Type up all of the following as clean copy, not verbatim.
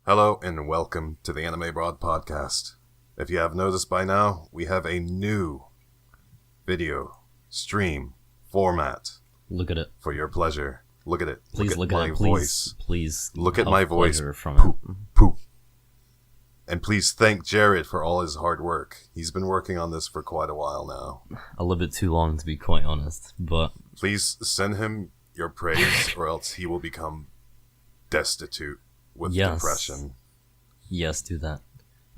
Hello and welcome to the Anime Broad Podcast. If you have noticed by now, we have a new video stream format. Look at it. For your pleasure. Look at it. Please look at my voice. Please look at my voice. From poop, it. poop. And please thank Jared for all his hard work. He's been working on this for quite a while now. A little bit too long, to be quite honest, but... Please send him your praise or else he will become destitute with depression. Yes, do that.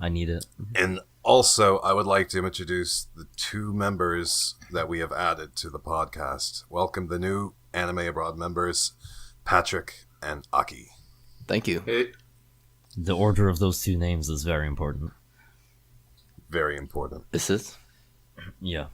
I need it. And also, I would like to introduce the two members that we have added to the podcast. Welcome the new Anime Abroad members, Patrick and Ackee. Thank you. Hey. The order of those two names is very important. Very important. Is it? Yeah,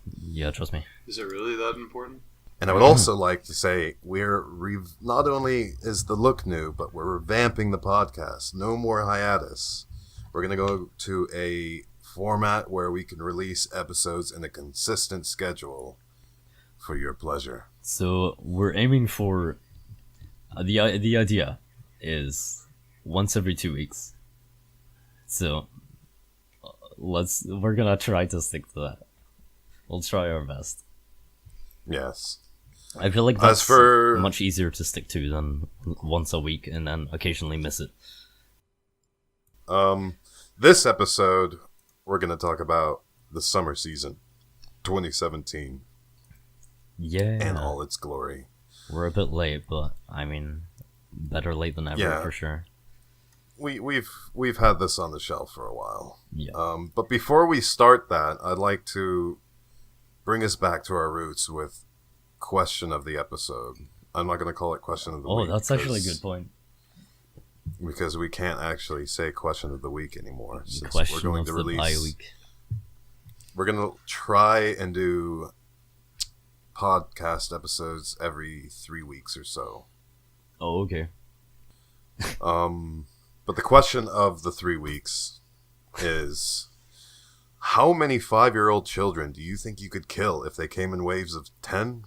trust me. Is it really that important? And I would also like to say not only is the look new, but we're revamping the podcast. No more hiatus. We're going to go to a format where we can release episodes in a consistent schedule for your pleasure. So we're aiming for the idea is once every 2 weeks. So we're gonna try to stick to that. We'll try our best. Yes. I feel like that's much easier to stick to than once a week and then occasionally miss it. This episode, we're going to talk about the summer season, 2017. Yeah. And all its glory. We're a bit late, but I mean, better late than ever for sure. We've had this on the shelf for a while. Yeah. But before we start that, I'd like to bring us back to our roots with question of the episode. I'm not going to call it question of the week. Oh, that's actually a good point. Because we can't actually say question of the week anymore. Since question we're going of to the release. bye-week. We're going to try and do podcast episodes every 3 weeks or so. Oh, okay. But the question of the 3 weeks is, how many 5-year-old children do you think you could kill if they came in waves of 10?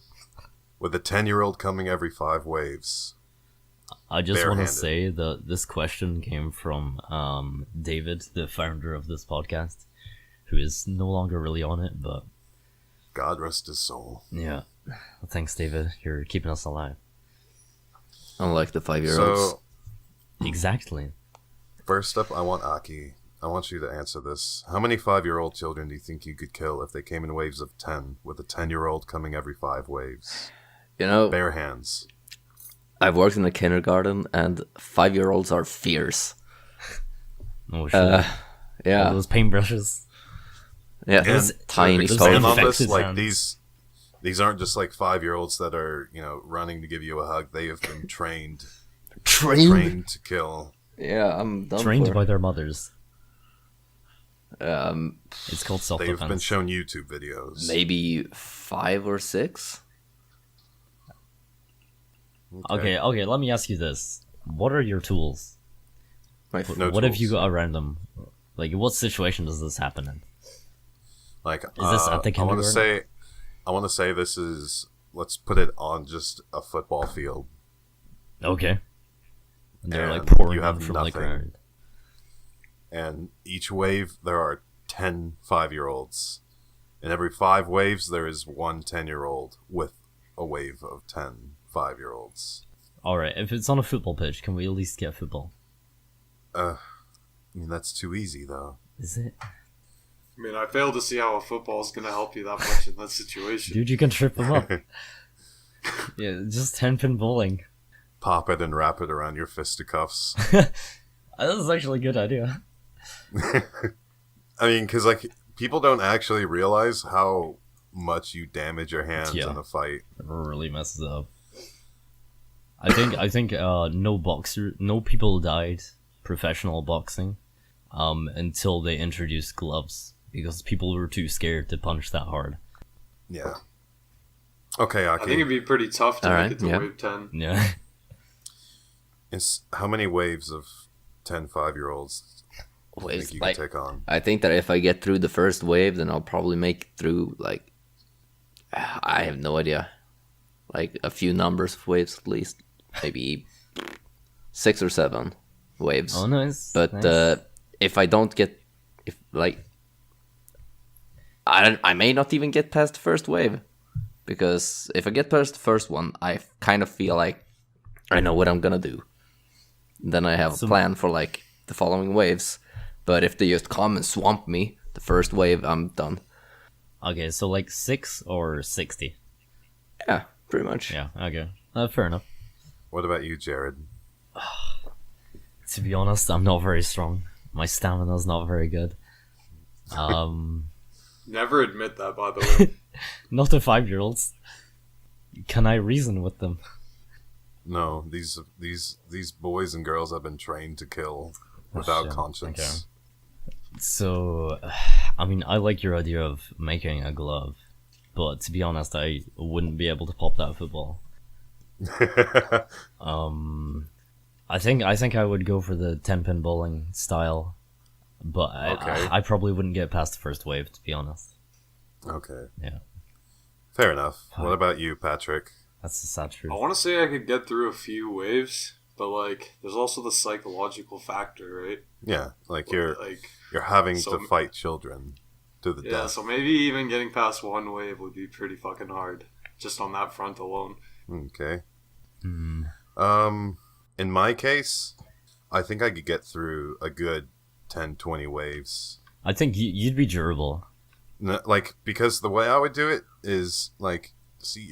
With a 10-year-old coming every 5 waves. I just want to say that this question came from David, the founder of this podcast, who is no longer really on it, but... God rest his soul. Yeah. Thanks, David. You're keeping us alive. Unlike the 5-year-olds. So, exactly. First up, I want Ackee. I want you to answer this. How many 5-year-old children do you think you could kill if they came in waves of 10, with a 10-year-old coming every 5 waves? You know, bare hands. I've worked in a kindergarten, and 5-year-olds are fierce. Oh, shit. Yeah. All those paintbrushes. Yeah, and tiny expand on infected this, like hands. these aren't just like 5-year-olds that are, running to give you a hug. They have been trained to kill. Yeah, I'm done Trained for. by their mothers. It's called self-defense. They've been shown YouTube videos. Maybe 5 or 6. Okay, let me ask you this. What are your tools? What if you go around them? Like, what situation does this happen in? Like, is this at the kindergarten? I want to say this is, let's put it on just a football field. Okay. And they're like And pouring you have from the nothing. ground. And each wave, there are 10 5-year-olds. In every 5 waves, there is one 10-year-old with a wave of 10 5-year-olds. Alright, if it's on a football pitch, can we at least get football? I mean, that's too easy, though. Is it? I mean, I fail to see how a football is going to help you that much in that situation. Dude, you can trip them up. Yeah, just 10-pin bowling. Pop it and wrap it around your fisticuffs. This is actually a good idea. I mean, because, people don't actually realize how much you damage your hands in a fight. It really messes up. I think no people died professional boxing until they introduced gloves because people were too scared to punch that hard. Yeah. Okay, Ackee. I think it'd be pretty tough to make it to wave 10. Yeah. How many waves of 10 5-year-olds do you think you can take on? I think that if I get through the first wave, then I'll probably make it through, I have no idea. A few numbers of waves at least. Maybe 6 or 7. waves. Oh, nice. But nice. if I don't get, I may not even get past the first wave, because if I get past the first one, I kind of feel like I know what I'm gonna do. Then I have a plan for like the following waves. But if they just come and swamp me, the first wave, I'm done. Okay, so like 6 or 60? Yeah, pretty much. Yeah, okay. Fair enough. What about you, Jared? To be honest, I'm not very strong. My stamina's not very good. Never admit that, by the way. Not to 5-year-olds. Can I reason with them? No, these boys and girls have been trained to kill without shit. conscience. Okay. So, I mean, I like your idea of making a glove, but to be honest, I wouldn't be able to pop that football. I think I would go for the 10-pin bowling style, but Okay. I probably wouldn't get past the first wave, to be honest. Okay. Yeah. Fair enough. What about you, Patrick? That's the sad truth. I want to say I could get through a few waves, but like, there's also the psychological factor, right? Yeah, like Like, you're having so- to fight children to the yeah, death. so maybe even getting past one wave would be pretty fucking hard, just on that front alone. Okay. Hmm. In my case, I think I could get through a good 10, 20 waves. I think you'd be durable. Like, because the way I would do it is, like, see,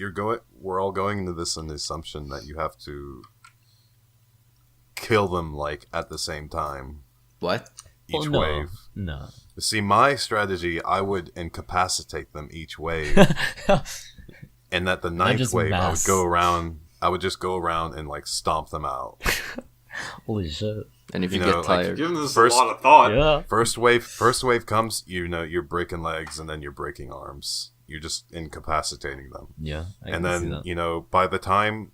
we're all going into this on the assumption that you have to kill them, like, at the same time. What? Each no. wave. No. See, my strategy, I would incapacitate them each wave. And at the ninth just wave, mass. I would just go around and, like, stomp them out. Holy shit. And if you, You know, get like, tired, Giving this First- a lot of thought. Yeah. First wave comes, you're breaking legs, and then you're breaking arms. You're just incapacitating them. Yeah. I And can see then, that. by the time,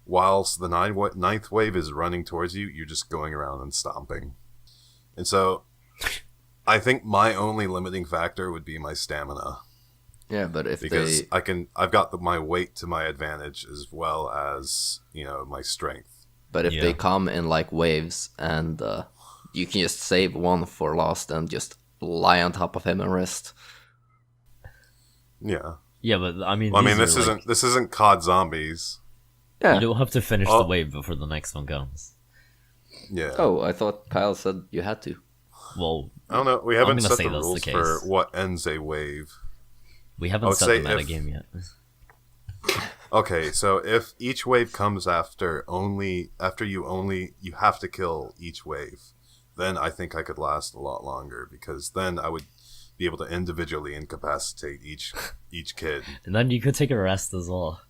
whilst the ninth wave is running towards you, you're just going around and stomping. And so, I think my only limiting factor would be my stamina. yeah, but if Because they, I've got my weight to my advantage as well as, my strength. but if Yeah. they come in like waves, and you can just save one for last and just lie on top of him and rest. Yeah. Yeah, but I mean, Well, I these mean, this are, like, isn't COD Zombies. Yeah. you don't have to finish Oh. the wave before the next one comes. Yeah. Oh, I thought Kyle said you had to. Well, I don't know. We haven't gonna set say the that's the rules case. for what ends a wave. we I haven't would set say the meta if- game yet. Okay, so if each wave comes after you have to kill each wave, then I think I could last a lot longer, because then I would be able to individually incapacitate each kid, And then you could take a rest as well.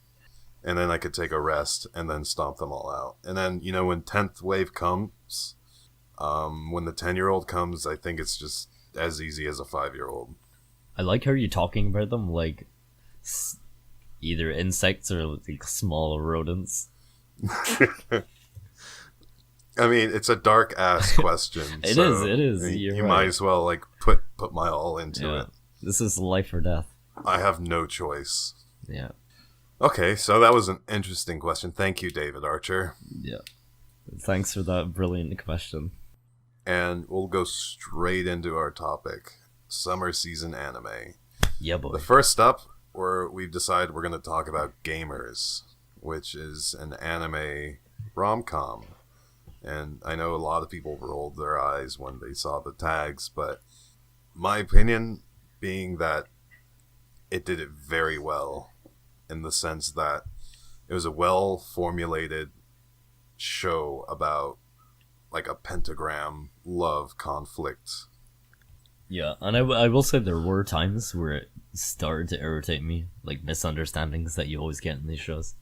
and then I could take a rest and then stomp them all out. And then when 10th wave comes, when the 10-year-old comes, I think it's just as easy as a 5-year-old. I like how you're talking about them like either insects or like small rodents. I mean, it's a dark ass question. It so is, You you're might right. as well like put my all into Yeah. it. This is life or death. I have no choice. Yeah. Okay, so that was an interesting question. Thank you, David Archer. Yeah. Thanks for that brilliant question. And we'll go straight into our topic: summer season anime. Yeah, boy. The first up, we've decided we're going to talk about Gamers, which is an anime rom-com. And I know a lot of people rolled their eyes when they saw the tags, but my opinion being that it did it very well, in the sense that it was a well-formulated show about like a pentagram love conflict. Yeah, and I will say there were times where it started to irritate me, like misunderstandings that you always get in these shows.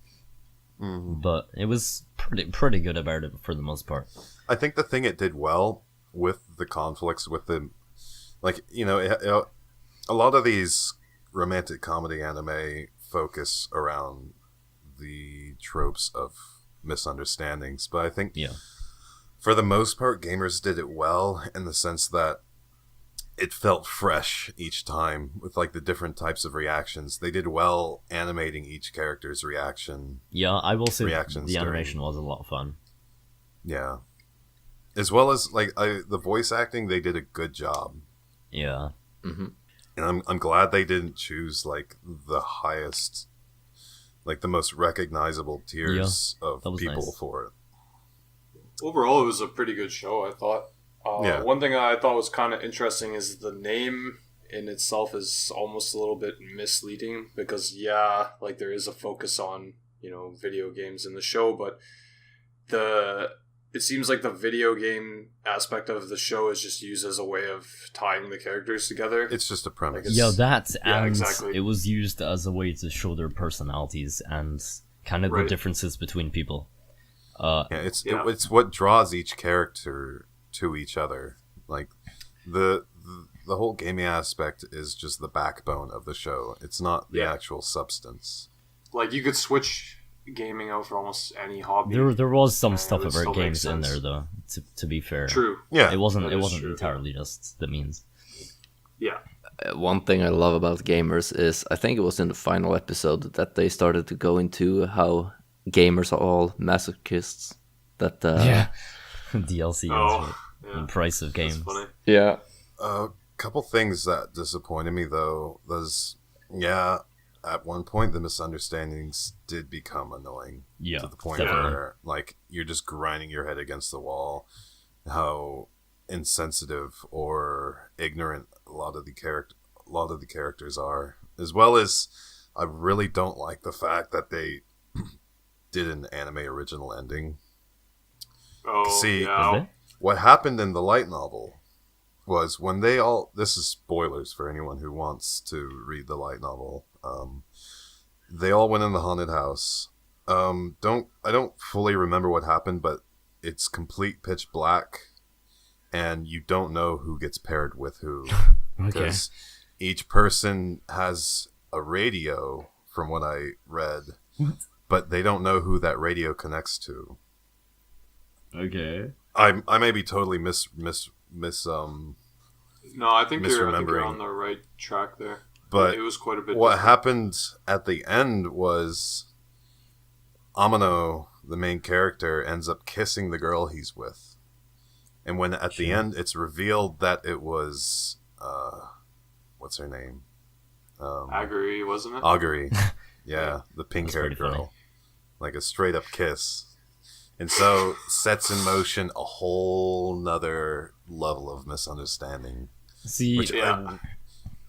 But it was pretty good about it for the most part. I think the thing it did well with the conflicts with the, like, a lot of these romantic comedy anime focus around the tropes of misunderstandings, but I think Yeah. for the most part, Gamers did it well in the sense that it felt fresh each time with like the different types of reactions. They did well animating each character's reaction. Yeah, I will say Reactions the during- animation was a lot of fun. Yeah. as well as the voice acting, they did a good job. Yeah. Mm-hmm. And I'm glad they didn't choose like the highest, like the most recognizable tiers of people nice. for it. Overall, it was a pretty good show, I thought. Yeah. One thing I thought was kind of interesting is the name in itself is almost a little bit misleading because, yeah, like there is a focus on, video games in the show, but it seems like the video game aspect of the show is just used as a way of tying the characters together. It's just a premise. Yeah, and exactly. it was used as a way to show their personalities and kind of the differences between people. It's what draws each character to each other. Like the whole gaming aspect is just the backbone of the show. It's not the actual substance. Like you could switch gaming out for almost any hobby. There was some stuff about games in there though. To be fair, true. Yeah, it wasn't true, entirely just the means. Yeah. One thing I love about gamers is I think it was in the final episode that they started to go into how gamers are all masochists. That DLC is the price of games. That's funny. Yeah. A couple things that disappointed me though was at one point the misunderstandings did become annoying. Yeah, to the point definitely. where like you're just grinding your head against the wall. How insensitive or ignorant a lot of the characters are, as well as I really don't like the fact that they did an anime original ending. Oh, See, yeah. what happened in the light novel was when they all, this is spoilers for anyone who wants to read the light novel, they all went in the haunted house. I don't fully remember what happened, but it's complete pitch black and you don't know who gets paired with who. Because each person has a radio, from what I read, but they don't know who that radio connects to. Okay. I may be totally No, I think you're misremembering. on the right track there. But it was quite a bit. what different. happened at the end was Amano, the main character, ends up kissing the girl he's with. And when at the end it's revealed that it was what's her name? Ackee, wasn't it? Augury. Yeah, the pink-haired That's pretty girl. Like a straight-up kiss. And so sets in motion a whole nother level of misunderstanding. See, Which, I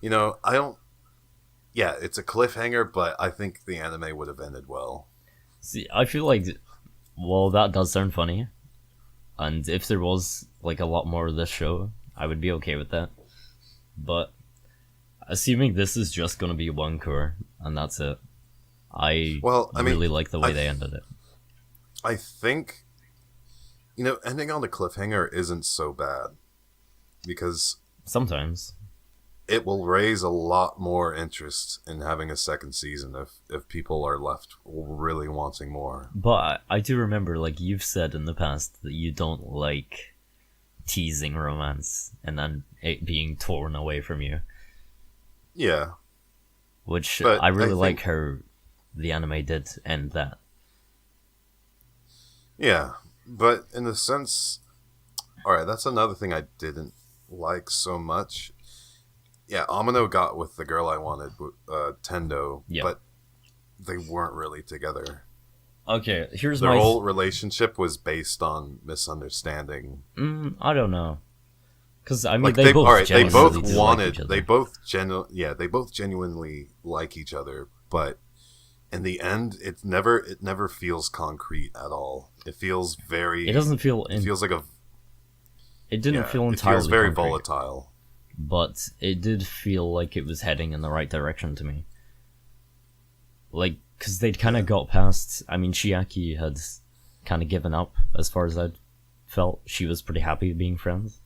don't... Yeah, it's a cliffhanger, but I think the anime would have ended well. See, I feel like, well, that does sound funny, and if there was like a lot more of this show, I would be okay with that. But assuming this is just gonna be one core and that's it, I really like the way they ended it. I think, ending on a cliffhanger isn't so bad because Sometimes. it will raise a lot more interest in having a second season if people are left really wanting more. But I do remember, like, you've said in the past that you don't like teasing romance and then it being torn away from you. Yeah. Which But I really I like think- how the anime did end that. Yeah. But in a sense, alright, that's another thing I didn't like so much. Yeah, Amano got with the girl I wanted, Tendo, Yeah. but they weren't really together. Okay, here's Their my... whole relationship was based on misunderstanding. I don't know. Because, I mean, Like they both they both genuinely do wanted, like each other. they both genuinely like each other, but in the end, it never feels concrete at all. It feels very. It doesn't feel... It feels like a. It didn't Yeah, feel it entirely feels very concrete, volatile. but it did feel like it was heading in the right direction to me. Like, because they'd kind of got past... I mean, Chiaki had kind of given up, as far as I'd felt. She was pretty happy being friends.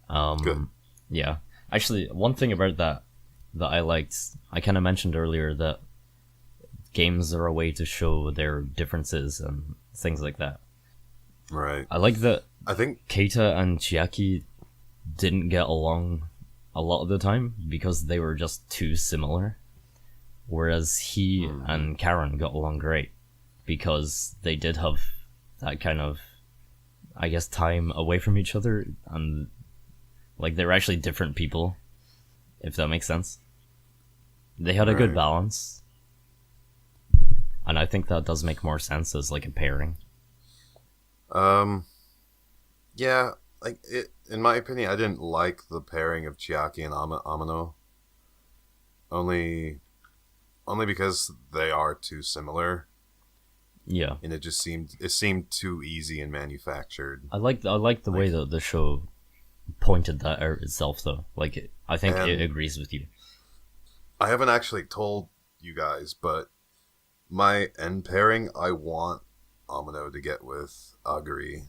Good. Yeah. Actually, one thing about that I liked, I kind of mentioned earlier that games are a way to show their differences and things like that. Right. I like that I think. Keita and Chiaki didn't get along a lot of the time because they were just too similar. Whereas he and Karen got along great because they did have that kind of I guess, time away from each other, and like they're actually different people, if that makes sense. They had a good Right. balance, and I think that does make more sense as like a pairing. Yeah, like it. In my opinion, I didn't like the pairing of Chiaki and Amano. Only because they are too similar, Yeah, and it seemed too easy and manufactured. I like the way that the show pointed that out itself, though. Like, I think it And- agrees with you. I haven't actually told you guys, but my end pairing, I want Amano to get with Aguri.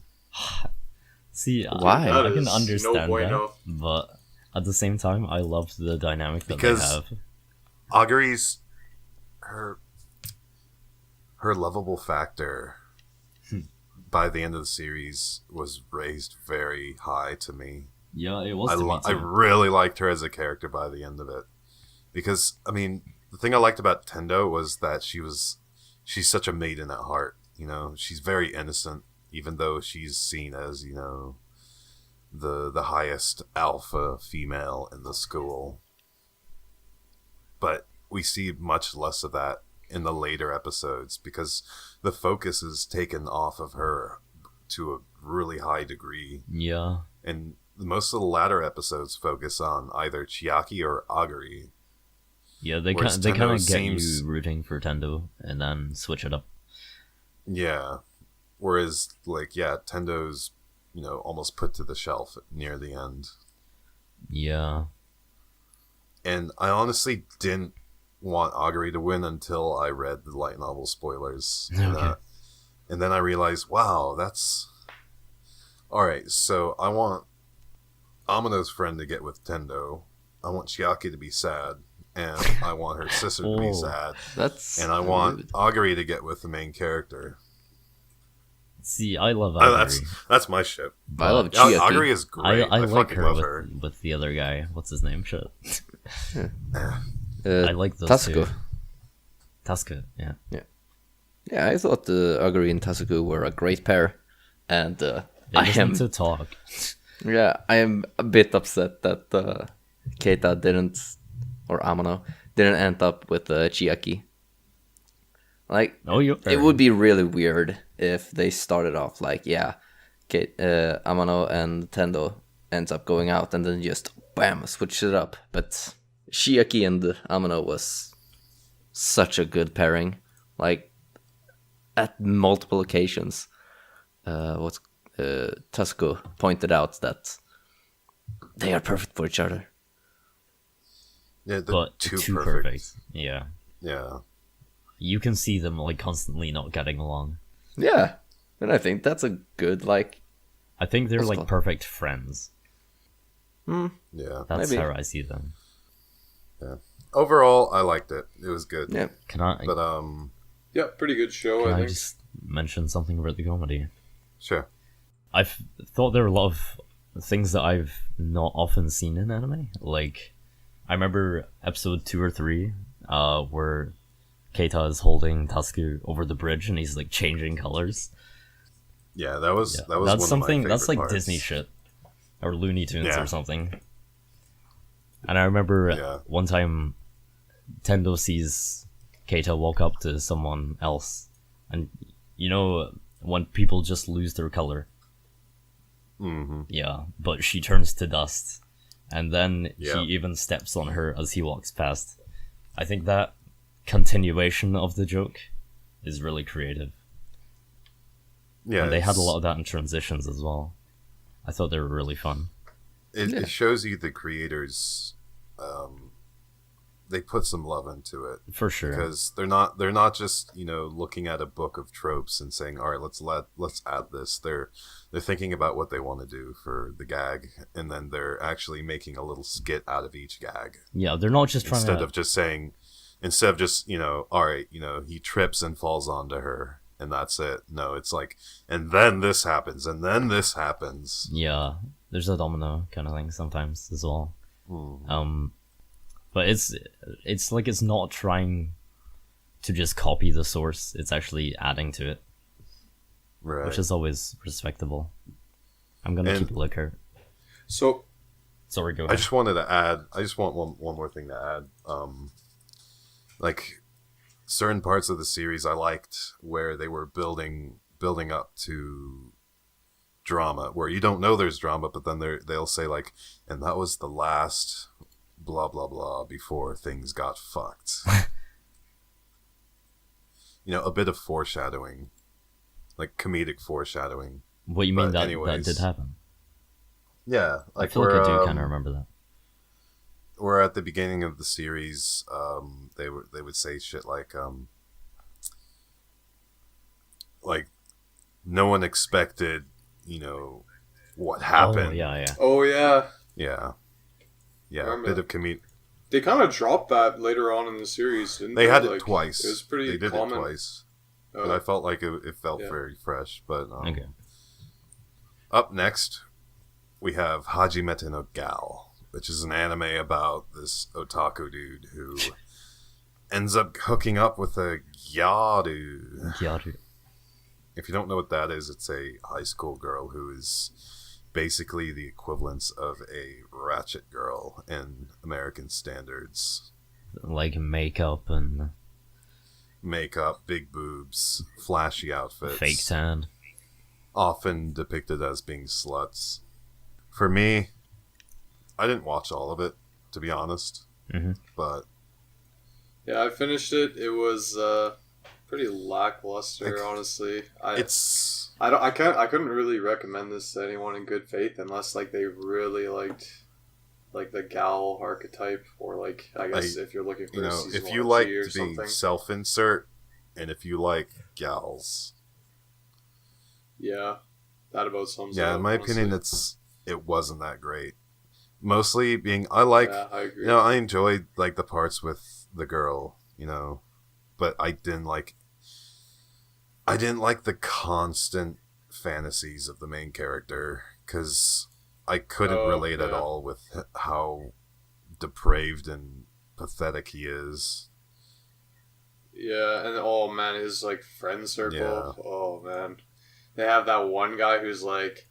See, Why? I That can is no understand bueno. that, but at the same time, I love the dynamic that Because- they have. Aguri's her lovable factor by the end of the series was raised very high to me. Yeah, it was I, to me I too. really liked her as a character by the end of it, because I mean the thing I liked about Tendo was that she's such a maiden at heart. You know, she's very innocent, even though she's seen as, you know, the highest alpha female in the school. But we see much less of that in the later episodes because the focus is taken off of her to a really high degree. Yeah, And most of the latter episodes focus on either Chiaki or Aguri. yeah, they Whereas kind Tendo of get seems- you rooting for Tendo and then switch it up. Yeah. Whereas, like, yeah, Tendo's, you know, almost put to the shelf near the end. Yeah, And I honestly didn't want Aguri to win until I read the light novel spoilers. Okay. And then I realized, wow, that's... Alright, so I want Amano's friend to get with Tendo. I want Chiaki to be sad. And I want her sister to be Oh. sad. That's And I want Aguri to get with the main character. see, I love Oh, Aguri. that's my ship. I love Yeah, Chiaki. Aguri is great. I like fucking her love with, her. with the other guy. What's his name? Shit. I like those Tasuku. two. Tasuku, yeah. Yeah, I thought Aguri and Tasuku were a great pair, and They I just am need to talk. I am a bit upset that Keita didn't, or Amano didn't end up with Chiaki. Like, Oh, you. it would be really weird if they started off like, Amano and Tendo ends up going out and then just bam, switch it up. But Chiaki and Amano was such a good pairing. Like, at multiple occasions, Tasuku pointed out that they are perfect for each other. Yeah, they're But too, too perfect. perfect. Yeah. Yeah. You can see them like constantly not getting along. Yeah, and I think that's a good, like, I think they're What's like called? perfect friends. Yeah. That's Maybe. how I see them. Overall, I liked it. It was good. yeah. Can I? But Yeah, pretty good show, Can I I think. just mention something about the comedy? sure. I've thought there are a lot of things that I've not often seen in anime. Like, I remember episode 2 or 3, where Keita is holding Tasuku over the bridge and he's like changing colors. Yeah, that was Yeah. that was That's one something. Of my That's like favorite parts. Disney shit, or Looney Tunes Yeah. or something. And I remember Yeah. one time, Tendo sees Keita walk up to someone else, and you know when people just lose their color. Mm-hmm. Yeah, but she turns to dust, and then Yeah. he even steps on her as he walks past. I think that continuation of the joke is really creative. Yeah, And they had a it's- lot of that in transitions as well. I thought they were really fun. It shows you the creators. They put some love into it For sure. because they're not just, you know, looking at a book of tropes and saying, all right, let's add this. They're thinking about what they want to do for the gag, and then they're actually making a little skit out of each gag Yeah, they're not just trying instead to... of just, you know, all right, you know, he trips and falls onto her and that's it. No, it's like, and then this happens, and then this happens. Yeah, there's a domino kind of thing sometimes as well. But it's like it's not trying to just copy the source. It's actually adding to it, Right. which is always respectable. I'm gonna And- keep a lookout. So Sorry, go I ahead. just wanted to add. I just want one more thing to add. Like certain parts of the series, I liked where they were building up to drama, where you don't know there's drama, but then they'll say like, and that was the last blah blah blah before things got fucked. A bit of foreshadowing, like comedic foreshadowing. What you mean but that anyways. did happen? Yeah, I feel like I do kind of remember that. Or at the beginning of the series, they would say shit like no one expected, what happened. Oh, yeah. Yeah, a Remember bit that. of comedic. they kind of dropped that later on in the series, didn't they? They had it Like, twice. It was pretty They did common. it twice, Oh, but I felt like it felt Yeah. very fresh. But Okay. up next, we have Hajimete no Gal, which is an anime about this otaku dude who ends up hooking up with a gyaru. Gyaru. If you don't know what that is, it's a high school girl who is basically the equivalence of a ratchet girl in American standards. Like makeup and Makeup, big boobs, flashy outfits. fake tan. Often depicted as being sluts. For me, I didn't watch all of it, to be honest. Mhm. But yeah, I finished it. It was pretty lackluster, honestly. I couldn't really recommend this to anyone in good faith unless like they really liked like the gal archetype, or like I guess if you're looking for a season if you 1 or like 2 or being something. self-insert, and if you like gals, Yeah, that about sums it yeah, up, in my honestly. opinion, it wasn't that great. Mostly being, I like, Yeah, I agree. I enjoyed like the parts with the girl, but I didn't like the constant fantasies of the main character, because I couldn't Oh, relate at yeah. all with how depraved and pathetic he is. Yeah, and oh man, his like friend circle. Yeah. Oh man, they have that one guy who's like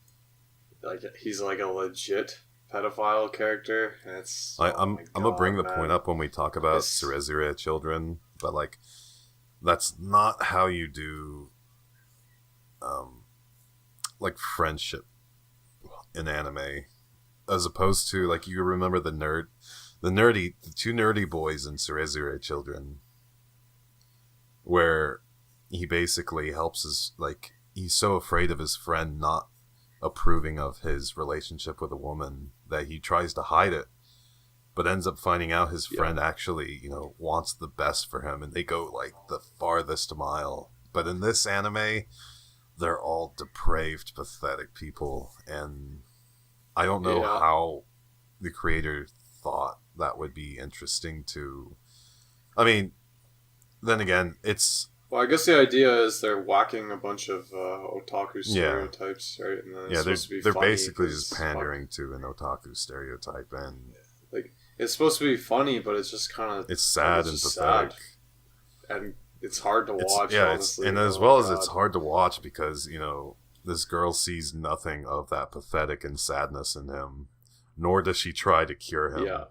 he's like a legit pedophile character. And it's I'm gonna bring the man. point up when we talk about It's- Cerezure children, but like that's not how you do like friendship in anime, as opposed to like, you remember the two nerdy boys in Cerezure children, where he basically helps he's so afraid of his friend not approving of his relationship with a woman that he tries to hide it, but ends up finding out his friend actually, wants the best for him, and they go like the farthest mile. But in this anime, they're all depraved, pathetic people, and I don't know Yeah. how the creator thought that would be interesting to. I mean, then again, it's Well, I guess the idea is they're whacking a bunch of otaku stereotypes, right? And then it's supposed to be they're funny basically 'cause just pandering to an otaku stereotype, and like it's supposed to be funny, but it's just kind of it's sad and pathetic. and it's hard to watch. Honestly, and as Oh, well as God. it's hard to watch because this girl sees nothing of that pathetic and sadness in him, nor does she try to cure him. Yeah,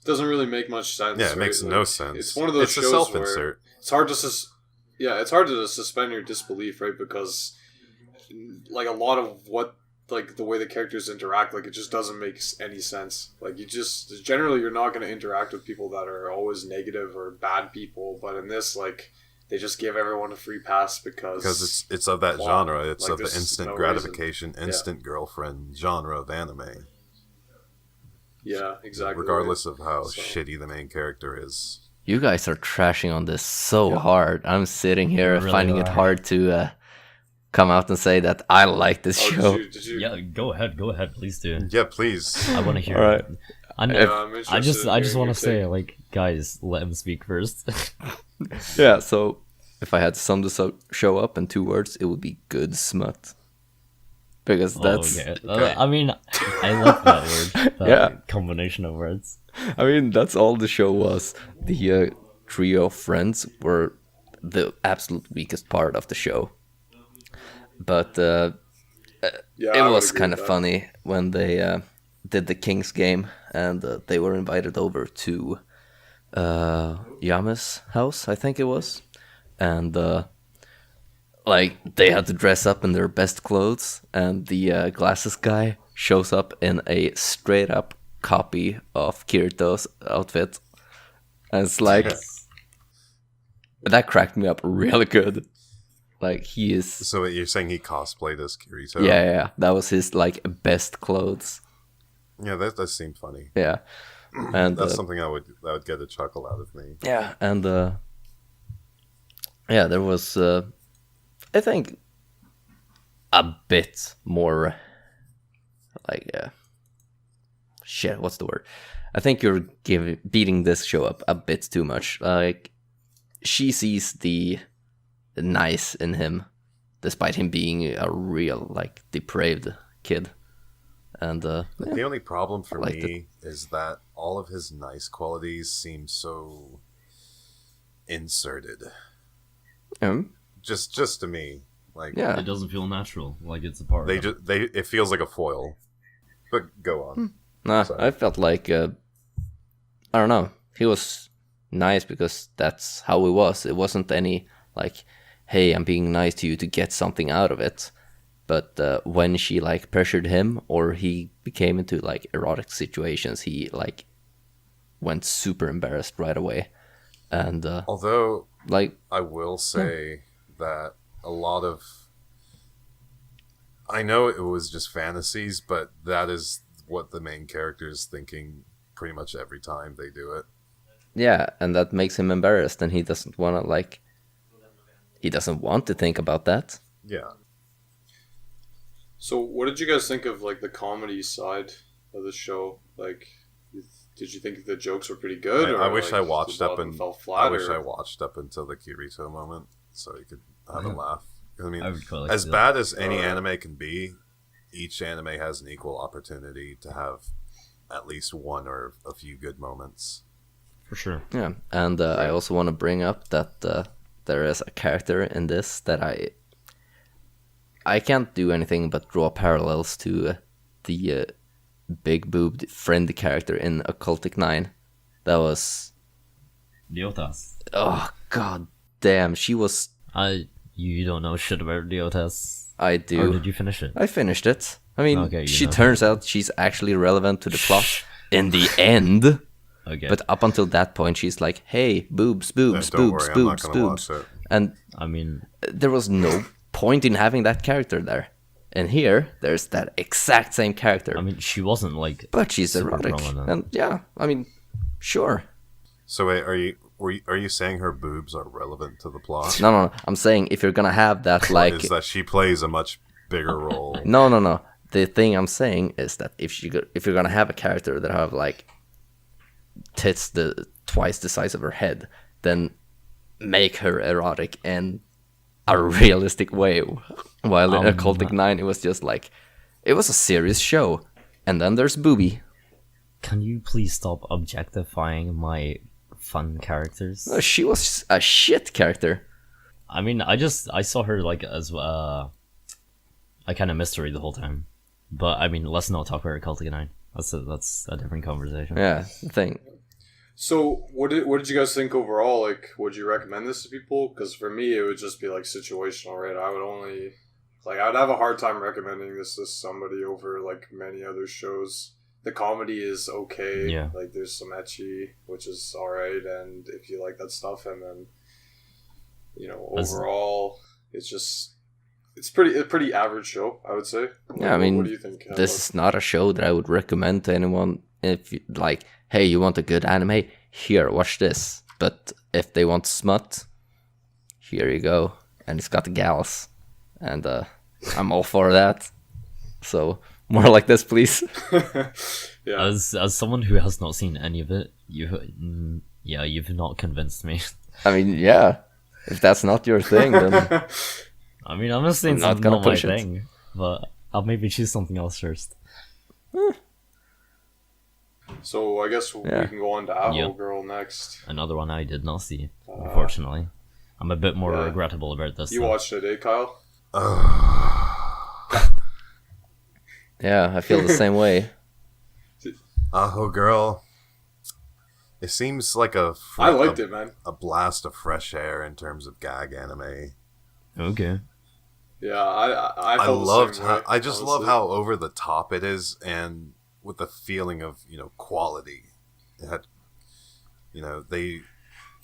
doesn't really make much sense. Yeah, it right? makes no sense. It's one of those It's a shows self-insert. where it's hard to it's hard to suspend your disbelief, right? Because like a lot of what like the way the characters interact, like it just doesn't make any sense. Like you're not going to interact with people that are always negative or bad people, but in this, like they just give everyone a free pass because it's of that plot. genre. It's Like, of the there's instant no gratification, instant girlfriend genre of anime. yeah, exactly. Regardless of how So- shitty the main character is. You guys are trashing on this so hard. I'm sitting here You really finding it are. hard to come out and say that I like this Oh, show. did you? Yeah, go ahead, please do. Yeah, please. I want to hear. Alright. it. I Yeah, know. I'm interested I just in I just hearing want to your say, take. like, guys, let him speak first. Yeah, so if I had to sum this show up in 2 words, it would be good smut. Because that's okay. I mean, I love that word. That Yeah. combination of words. I mean, that's all the show was. The trio of friends were the absolute weakest part of the show. But Yeah, it I would was agree kind with of that. funny when they did the Kings game and they were invited over to Yama's house, I think it was, and like they had to dress up in their best clothes, and the glasses guy shows up in a straight up copy of Kirito's outfit, and it's like that cracked me up really good. Like he is, So you're saying he cosplayed as Kirito? yeah, that was his like best clothes, Yeah, that does seem funny. yeah, and That's something that would get a chuckle out of me. yeah, and yeah, there was I think a bit more like shit. What's the word? I think you're beating this show up a bit too much. Like she sees the nice in him, despite him being a real like depraved kid. And yeah, The only problem for liked me is that all of his nice qualities seem so inserted. Just to me, like yeah. It doesn't feel natural, like it's a part they of just they it feels like a foil. But go on. Nah, Sorry. I felt like I don't know. He was nice because that's how he was. It wasn't any like, "Hey, I'm being nice to you to get something out of it." But when she like pressured him, or he became into like erotic situations, he like went super embarrassed right away. And Although like, I will say that a lot of I know it was just fantasies, but that is what the main character is thinking pretty much every time they do it. yeah, and that makes him embarrassed, and he doesn't want to like. He doesn't want to think about that. Yeah. So, what did you guys think of like the comedy side of the show? Like, did you think the jokes were pretty good? I wish I watched up and and fell flat. I wish I watched up until the Kirito moment so you could have a laugh. I mean, I would quite like as to do bad as any Oh, yeah. anime can be, each anime has an equal opportunity to have at least one or a few good moments. for sure. Yeah, and I also want to bring up that there is a character in this that I can't do anything but draw parallels to the big boobed friend character in Occultic 9. That was Diotas. oh god damn, she was. You don't know shit about Diotas. I Or do. did you finish it? I finished it. I mean, Okay, you she know. turns out she's actually relevant to the plot in the end. Okay. But up until that point, she's like, "Hey, boobs, boobs, Don't boobs, worry, I'm not boobs, going to boobs," watch it. and I mean, there was no point in having that character there. And here, there's that exact same character, she wasn't like. but she's super erotic. prominent. And yeah, I mean, sure. So wait, are you saying her boobs are relevant to the plot? No. I'm saying if you're gonna have that, like, Is that she plays a much bigger role? no. The thing I'm saying is that if you're gonna have a character that have like tits twice the size of her head, then make her erotic in a realistic way. While in Occultic 9, it was just like, it was a serious show, and then there's Booby. Can you please stop objectifying my fun characters? No, she was a shit character. I mean, I saw her like as I kind of missed her the whole time. But I mean, let's not talk about Celtic 9. That's a different conversation. Yeah, the thing. So, what did you guys think overall? Like, would you recommend this to people? Because for me, it would just be like situational, right? I would only I'd have a hard time recommending this to somebody over like many other shows. The comedy is okay. Yeah. Like, there's some ecchi, which is all right, and if you like that stuff, and then overall, it's a pretty average show, I would say. Yeah, I mean, what do you think? this is not a show that I would recommend to anyone. If you, like, hey, you want a good anime? Here, watch this. But if they want smut, here you go. And it's got the gals, and I'm all for that. So more like this, please. Yeah. As someone who has not seen any of it, you've not convinced me. I mean, yeah. If that's not your thing, then I mean, I'm not saying I'm not something gonna not my push it. thing, but I'll maybe choose something else first. So I guess Yeah. we can go on to Aho Yeah. Girl next. Another one I did not see, unfortunately. I'm a bit more yeah. regrettable about this. You though. watched it, eh, Kyle? Yeah, I feel the same way. Oh, girl. It seems like I liked it, man. a blast of fresh air in terms of gag anime. Okay. Yeah, I I felt the loved same how way, I just love honestly. how over the top it is, and with the feeling of quality. It had, they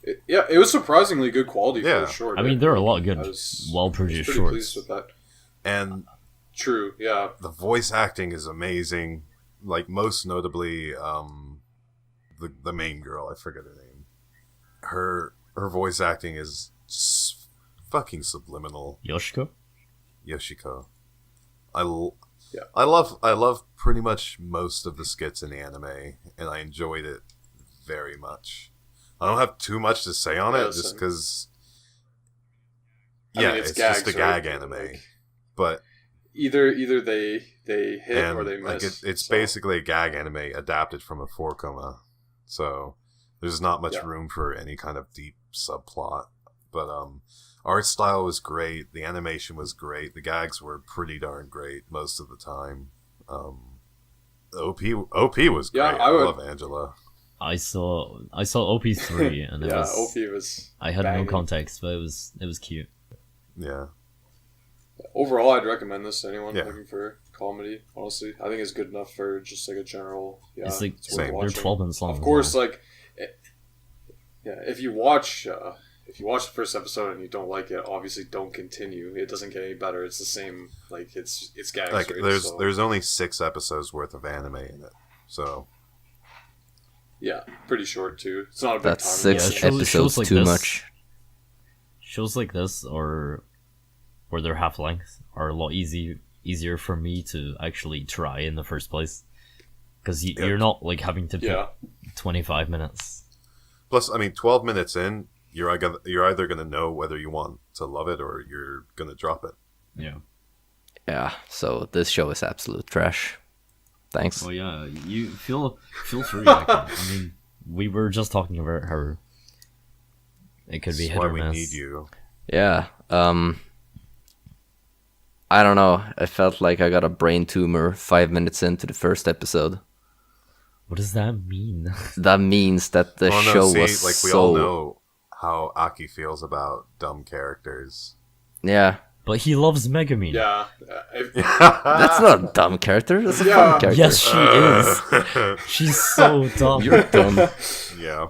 It was surprisingly good quality for Yeah. a short. I mean, there are a lot of good, I was well-produced pretty shorts. pleased with that. and True, yeah. the voice acting is amazing. Like most notably, the main girl, I forget her name. Her voice acting is fucking subliminal. Yoshiko? Yoshiko. I Yeah. love pretty much most of the skits in the anime, and I enjoyed it very much. I don't have too much to say on it, just Same. because. I Yeah, mean, it's gags, just a right? gag anime, Like, but either they hit and or they like miss. it's so. basically a gag anime adapted from a 4-coma, so there's not much Yeah. room for any kind of deep subplot. But art style was great, the animation was great, the gags were pretty darn great most of the time. OP was great. Yeah, I I would- love Angela. I saw OP3 and it Yeah, was OP was. I had banging. no context, but it was cute. Yeah, Overall, I'd recommend this to anyone Yeah. looking for comedy. Honestly, I think it's good enough for just like a general. Yeah, It's like worth same. they're watching. 12 minutes long. Of as course, well. like, yeah, if you watch the first episode and you don't like it, obviously don't continue. It doesn't get any better. It's the same. Like it's gags. like right? there's So, only 6 episodes worth of anime in it, so yeah, pretty short too. It's not a big That's time. 6 Yeah, shows episodes like too this. much. Shows like this, or where they're half length, are a lot easier for me to actually try in the first place, because you're not like having to pick Yeah, 25 minutes. plus I mean 12 minutes in, you're either gonna know whether you want to love it or you're gonna drop it. Yeah. Yeah, so this show is absolute trash. Thanks. Well, yeah. You feel free. I mean, we were just talking about her. It could be That's hit why or we miss. need you. Yeah. I don't know. I felt like I got a brain tumor 5 minutes into the first episode. What does that mean? That means that the Oh, no, show see, was like we so. all know how Ackee feels about dumb characters. Yeah, But he loves Megumin. yeah. that's not a dumb character. That's a Yeah. fun character. Yes, she is. She's so dumb. You're dumb. Yeah.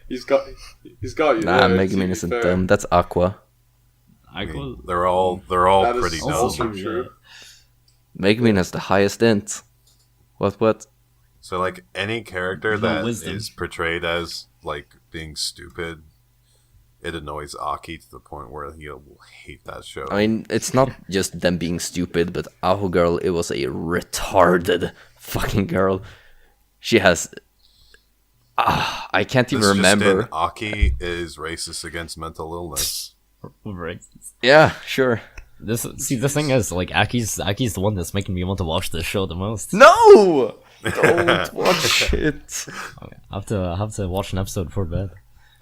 He's got you. Nah, there, Megumin to isn't be fair. dumb. That's Aqua. I mean, could- they're all That is pretty also dumb. true. Megumin has the highest int. What? So like any character No that is wisdom. portrayed as like being stupid, it annoys Ackee to the point where he'll hate that show. I mean, it's not just them being stupid, but Aho Girl, it was a retarded fucking girl. She has. I can't even This just remember. in, Ackee is racist against mental illness. Right. Yeah, sure. The thing is, like, Aki's the one that's making me want to watch this show the most. No! Don't watch it. I have to watch an episode before bed.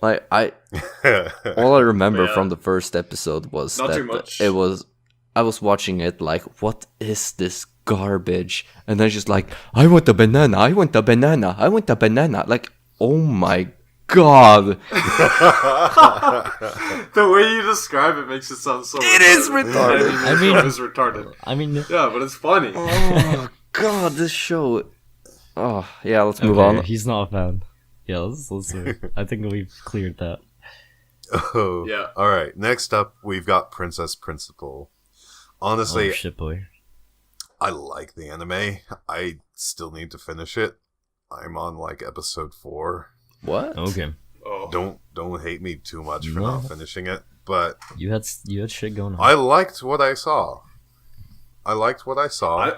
Like all I remember Yeah. from the first episode was Not that too much. I was watching it like, what is this garbage? And then just like, I want a banana, I want a banana, I want a banana. Like, oh my god. The way you describe it makes it sound so. It is retarded. I mean- it is retarded. I mean, Yeah, but it's funny. Oh god, this show. Oh yeah, let's move okay, on. he's not a fan. Yeah, let's I think we've cleared that. Oh, Yeah. All right. Next up, we've got Princess Principal. Honestly, Oh shit, boy. I like the anime. I still need to finish it. I'm on like episode 4. What? Okay, Oh, Don't hate me too much for No. not finishing it, but you had shit going on. I liked what I saw. I-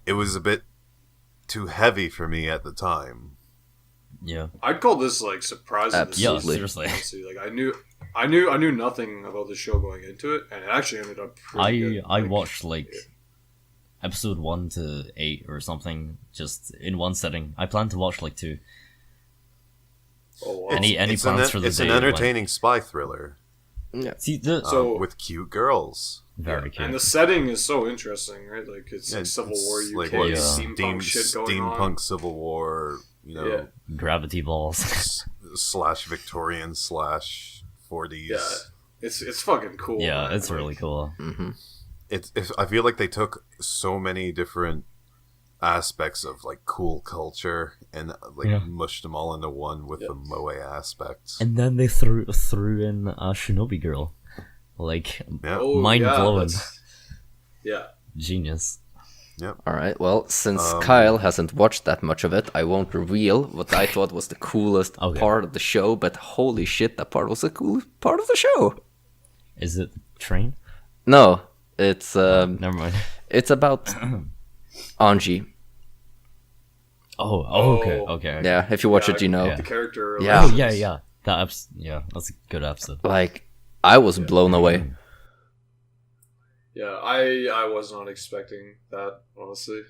It was a bit too heavy for me at the time. Yeah, I'd call this like surprising. to see, yeah, Absolutely. seriously. honestly. Like I knew nothing about the show going into it, and it actually ended up. Pretty good. I Like, watched like episode 1 to 8 or something just in one sitting. I plan to watch like 2. Oh, wow. Any It's plans for the It's day? an entertaining spy thriller See the So- with cute girls. Very cute. And the setting is so interesting, right? Like it's like Civil War UK, like steampunk shit going on. Steampunk Civil War, you know, gravity balls slash Victorian slash 40s. Yeah, it's fucking cool. Yeah, man. it's really cool. Mm-hmm. I feel like they took so many different aspects of like cool culture and like mushed them all into one with the moe aspects. And then they threw in Shinobi Girl, like mind blowing. Yeah, genius. Yep. All right. Well, since Kyle hasn't watched that much of it, I won't reveal what I thought was the coolest part of the show. But holy shit, that part was the coolest part of the show. Is it the train? No, it's never mind. It's about Anji. Okay. Yeah, if you watch it, you know. The character. Yeah. Yeah. That's a good episode. Like, I was blown away. Yeah, I was not expecting that, honestly.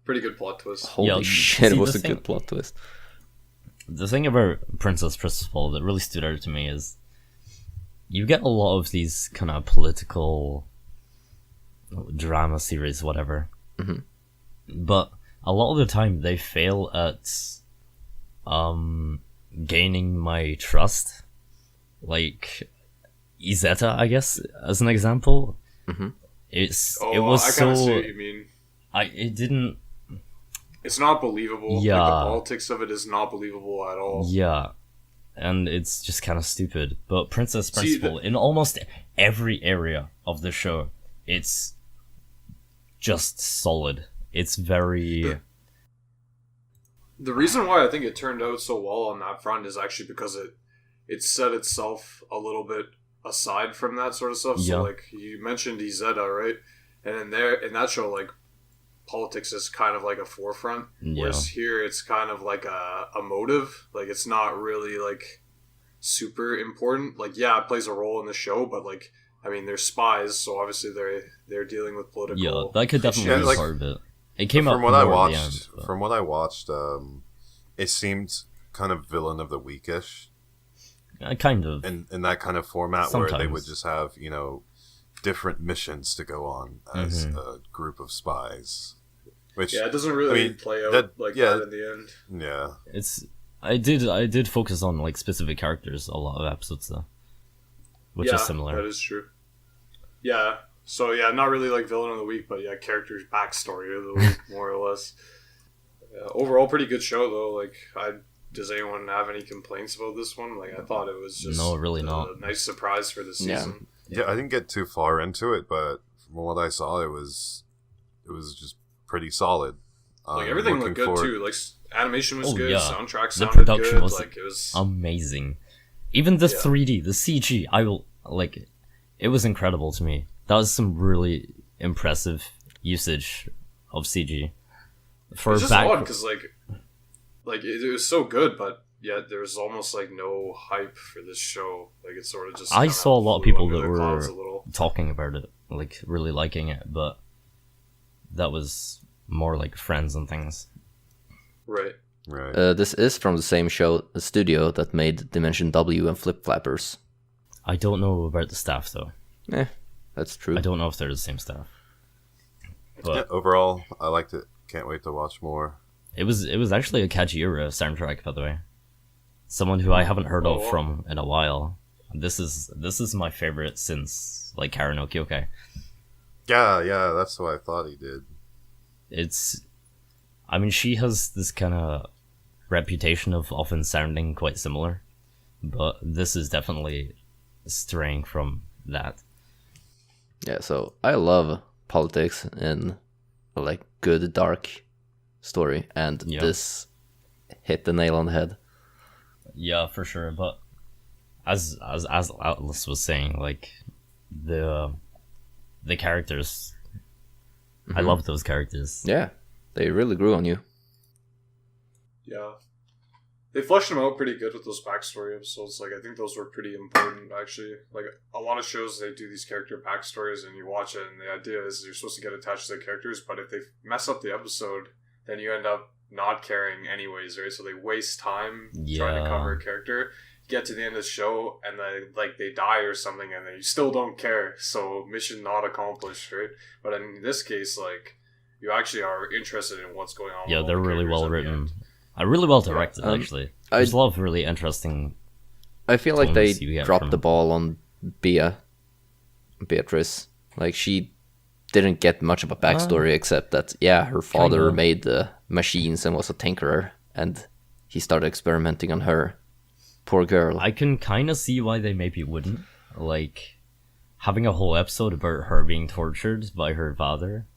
Pretty good plot twist. Holy shit, it was a good plot twist. The thing about Princess Crystal that really stood out to me is you get a lot of these kind of political drama series, whatever. Mm-hmm. But a lot of the time they fail at gaining my trust. Like Izetta, I guess, as an example. Mm-hmm. It I was kind so. of see what you mean. It didn't. It's not believable. Yeah. Like, the politics of it is not believable at all. Yeah, and it's just kind of stupid. But Princess See, Principal, in almost every area of the show, it's just solid. It's very. The reason why I think it turned out so well on that front is actually because it set itself a little bit aside from that sort of stuff. Yeah. So like you mentioned Izetta, right? And in that show, like politics is kind of like a forefront. Yeah. Whereas here it's kind of like a motive. Like it's not really like super important. Like it plays a role in the show, but like I mean they're spies, so obviously they're dealing with political. Yeah, that could definitely be like, part of it. It came from up what I more watched. at the end, but... From what I watched, it seemed kind of villain of the weekish. Kind of. In that kind of format where they Sometimes. would just have, different missions to go on as a group of spies. Which it doesn't really play out that in the end. Yeah. I did focus on like specific characters a lot of episodes though. Which is similar. That is true. Yeah. So not really like villain of the week, but character's backstory of the week, more or less. Overall pretty good show though. Like does anyone have any complaints about this one? Like, I thought it was just not. A nice surprise for the season. Yeah, I didn't get too far into it, but from what I saw, it was just pretty solid. Like, everything looked good, too. Like, animation was good, soundtrack the sounded production good. was like, it was amazing. Even the 3D, the CG, it was incredible to me. That was some really impressive usage of CG. It's just odd, because, like it was so good, but yet there was almost like no hype for this show. Like it sort of just. I saw a lot of people that were talking about it, like really liking it, but that was more like friends and things. Right. This is from the same studio that made Dimension W and Flip Flappers. I don't know about the staff though. That's true. I don't know if they're the same staff. But overall, I liked it. Can't wait to watch more. It was actually a Kajiura soundtrack, by the way. Someone who I haven't heard of from in a while. This is my favorite since like Kara no Kyokai. Yeah, that's what I thought he did. She has this kind of reputation of often sounding quite similar, but this is definitely straying from that. Yeah, so I love politics and like good dark story, and this hit the nail on the head. Yeah, for sure. But as Atlas was saying, like the characters, I love those characters. Yeah, they really grew on you. Yeah, they fleshed them out pretty good with those backstory episodes. Like, I think those were pretty important, actually. Like, a lot of shows, they do these character backstories, and you watch it, and the idea is you're supposed to get attached to the characters, but if they mess up the episode, then you end up not caring anyways, right? So they waste time trying to cover a character. You get to the end of the show and they die or something, and then you still don't care. So mission not accomplished, right? But in this case, like, you actually are interested in what's going on. Yeah, with all they're the really characters well at the written. end. Really well directed, actually. There's a lot of really interesting. I feel like they tones you get dropped from- the ball on Beatrice. Like, she didn't get much of a backstory except that, yeah, her father Kinda. made the machines and was a tinkerer, and he started experimenting on her. Poor girl. I can kind of see why they maybe wouldn't. Like, having a whole episode about her being tortured by her father.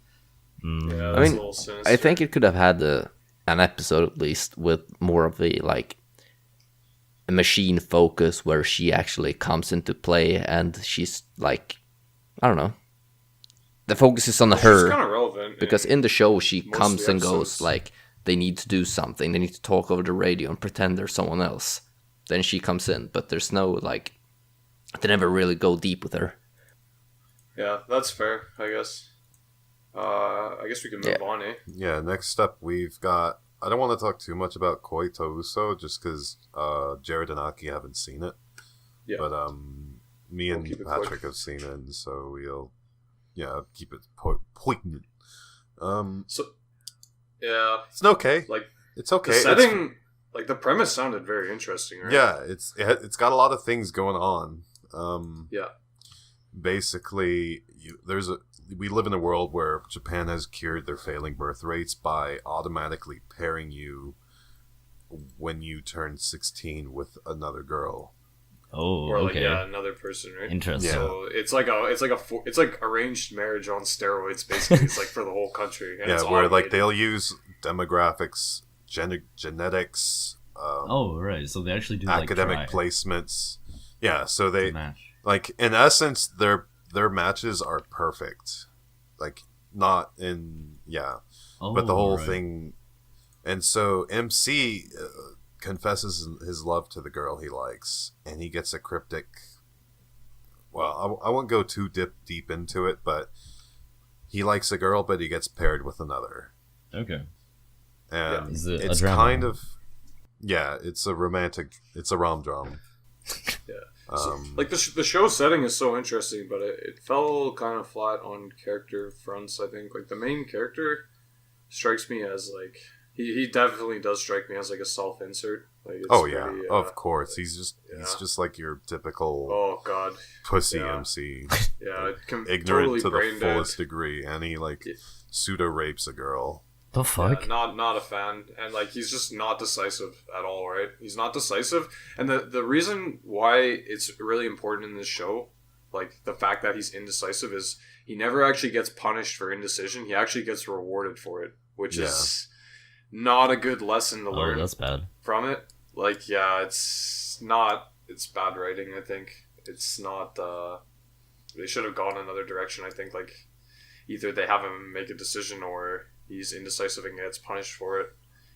Yeah, I that's mean, a little sinister. I think it could have had an episode at least with more of the, like, a machine focus where she actually comes into play and she's like, I don't know. The focus is on She's her kind of relevant because in the show she most of comes the and goes episodes. like they need to do something. They need to talk over the radio and pretend they're someone else. Then she comes in, but there's no like they never really go deep with her. Yeah, that's fair, I guess. I guess we can move on, eh? Yeah, next up we've got... I don't want to talk too much about Koi Touso just because Jared and Ackee haven't seen it. Yeah. But me We'll and keep it Patrick quick. have seen it, and so we'll... Yeah, keep it poignant. So, yeah, It's okay. like, It's okay. the It's- setting, like, the premise sounded very interesting, right? Yeah, it's got a lot of things going on. Yeah. Basically, we live in a world where Japan has cured their failing birth rates by automatically pairing you when you turn 16 with another girl. Oh, Or, like, okay. yeah, another person, right? Interesting. Yeah. So it's like arranged marriage on steroids, basically. It's like for the whole country. And Yeah, it's where like automated. they'll use demographics, genetics, Oh, right. So they actually do like academic try placements. Yeah, so to they match. like in essence their matches are perfect. Like not in but the Oh, whole right. thing. And so MC confesses his love to the girl he likes, and he gets a cryptic. Well, I won't go too deep into it, but he likes a girl, but he gets paired with another, Okay. and Is it a it's drama? kind of it's a romantic, it's a rom-drom. Yeah. So, like the show setting is so interesting, but it fell kind of flat on character fronts. I think like the main character strikes me as like he definitely does strike me as like a self insert. Like it's Oh yeah, pretty, of course. He's yeah. just like your typical Oh god, pussy yeah. MC, yeah, ignorant totally to the brain dead. fullest degree, and he like Yeah. pseudo rapes a girl. The Yeah, fuck? not a fan, and like he's just not decisive at all, right? He's not decisive, and the reason why it's really important in this show, like the fact that he's indecisive, is he never actually gets punished for indecision. He actually gets rewarded for it, which is not a good lesson to Oh, learn that's bad. from it. Like, yeah, it's bad writing. I think it's not. They should have gone another direction. I think like either they have him make a decision or he's indecisive and gets punished for it.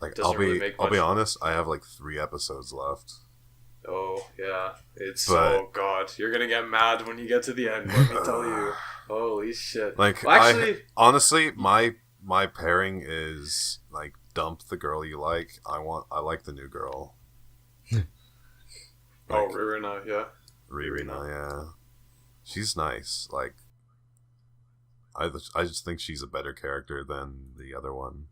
Like Doesn't really make I'll be much- honest, I have like 3 episodes left. Oh yeah, it's But- oh god, you're gonna get mad when you get to the end. Let me tell you. Holy shit! Like Well, actually, honestly, my pairing is like dump the girl you like. I like the new girl. oh Like, Ririna, yeah. Ririna, yeah. She's nice. Like I just think she's a better character than the other one.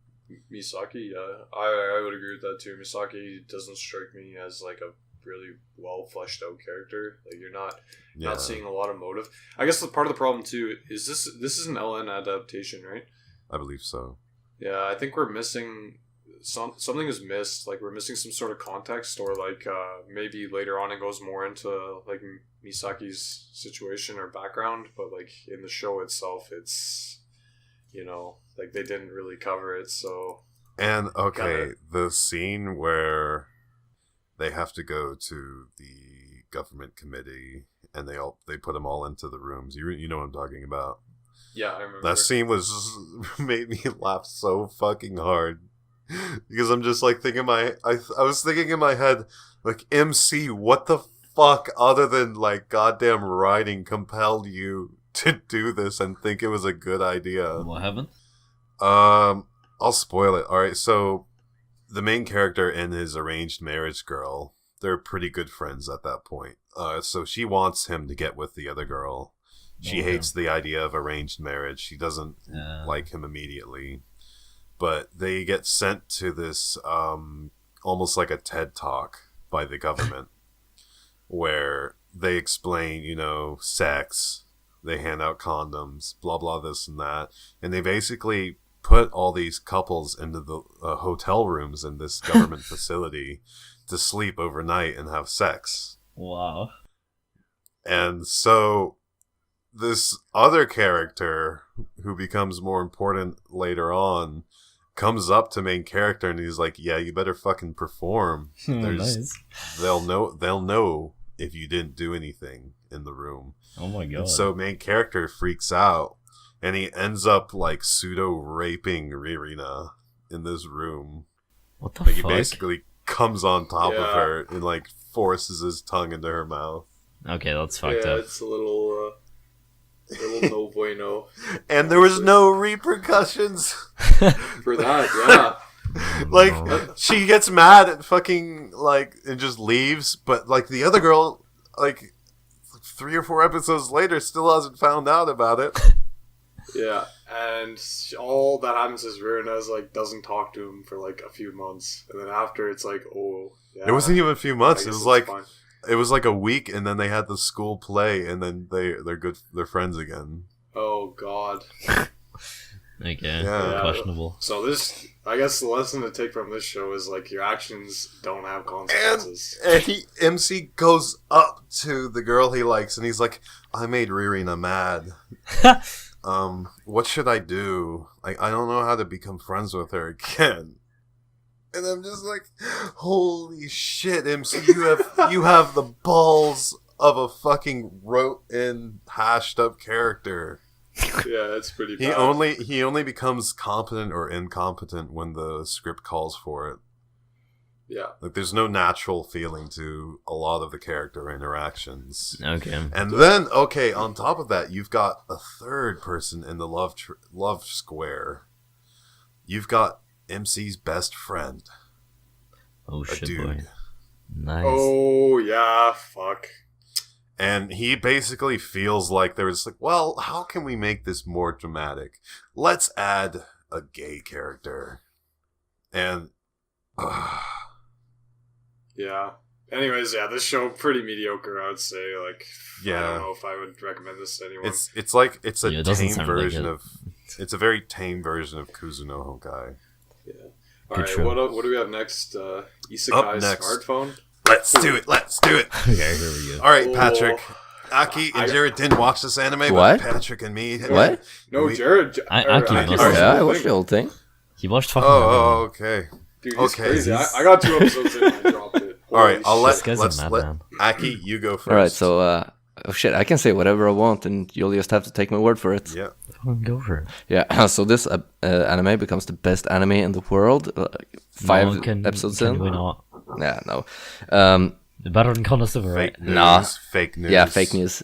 Misaki, yeah, I would agree with that too. Misaki doesn't strike me as like a really well fleshed out character. Like you're not seeing a lot of motive. I guess the part of the problem too is this is an LN adaptation, right? I believe so. Yeah, I think we're missing something is missed. Like we're missing some sort of context, or like maybe later on it goes more into like Misaki's situation or background. But like in the show itself, it's like they didn't really cover it. So And okay, Gotta- the scene where they have to go to the government committee and they put them all into the rooms. You know what I'm talking about. yeah, I remember That scene made me laugh so fucking hard because I'm just like thinking I was thinking in my head like MC, what the fuck other than like goddamn writing compelled you to do this and think it was a good idea? What happened? I'll spoil it. All right, so the main character and his arranged marriage girl they're pretty good friends at that point. So she wants him to get with the other girl. She hates the idea of arranged marriage. She doesn't like him immediately. But they get sent to this almost like a TED Talk by the government where they explain, sex. They hand out condoms, blah, blah, this and that. And they basically put all these couples into the hotel rooms in this government facility to sleep overnight and have sex. Wow. And so this other character who becomes more important later on comes up to main character and he's like, yeah, you better fucking perform. Nice. They'll know if you didn't do anything in the room. Oh my god. And so main character freaks out and he ends up like pseudo raping Ririna in this room. What the Like fuck? he basically comes on top of Yeah. her and like forces his tongue into her mouth. Okay, that's fucked up. It's a little no bueno. And there was no repercussions. For that, yeah. Like No. she gets mad at fucking like and just leaves, but like the other girl, like 3 or 4 episodes later, still hasn't found out about it. Yeah, and all that happens is Ruina's like doesn't talk to him for like a few months, and then after it's like, oh, yeah. It wasn't even a few months. I It guess was it's like fine. it was like a week, and then they had the school play, and then they're friends again. Oh god. Okay, Yeah. questionable. So this, I guess, the lesson to take from this show is like your actions don't have consequences. And MC goes up to the girl he likes, and he's like, "I made Ririna mad. What should I do? I don't know how to become friends with her again." And I'm just like, "Holy shit, MC! You have the balls of a fucking wrote in, hashed up character." Yeah, it's pretty He bad. only becomes competent or incompetent when the script calls for it. Yeah. Like, there's no natural feeling to a lot of the character interactions. Okay. And then, okay, on top of that, you've got a third person in the love square. You've got MC's best friend, Oh a shit, dude. boy. Nice. Oh yeah, fuck. And he basically feels like there was like, well, how can we make this more dramatic? Let's add a gay character. And Yeah. Anyways, yeah, this show pretty mediocre, I would say. Like, I Yeah. don't know if I would recommend this to anyone. it's like it's a Yeah, it doesn't tame sound like version it. of it's a very tame version of Kuzuno Honkai. Yeah. Good All right. show. What do we have next? Isekai Up next. smartphone. Let's do it. Okay, here we go. All right, Oh. Patrick. Ackee and Jared didn't watch this anime, What? but Patrick and me. What? No, We- Jared. Ackee Ackee must Oh, have- yeah, I the watched thing. the whole thing. He watched fucking. Oh, okay. Dude, he's Okay, crazy. he's- I got 2 episodes in and I dropped it. All right, Holy I'll shit. This guy's a let madman. Ackee, you go first. All right, so oh shit, I can say whatever I want, and you'll just have to take my word for it. Yeah. Fucking go for it. Yeah. So this anime becomes the best anime in the world. 5 No, can episodes can in. we not? Yeah, no. Better than Konosuba, right? Fake news. Nah. Fake news. Yeah, fake news.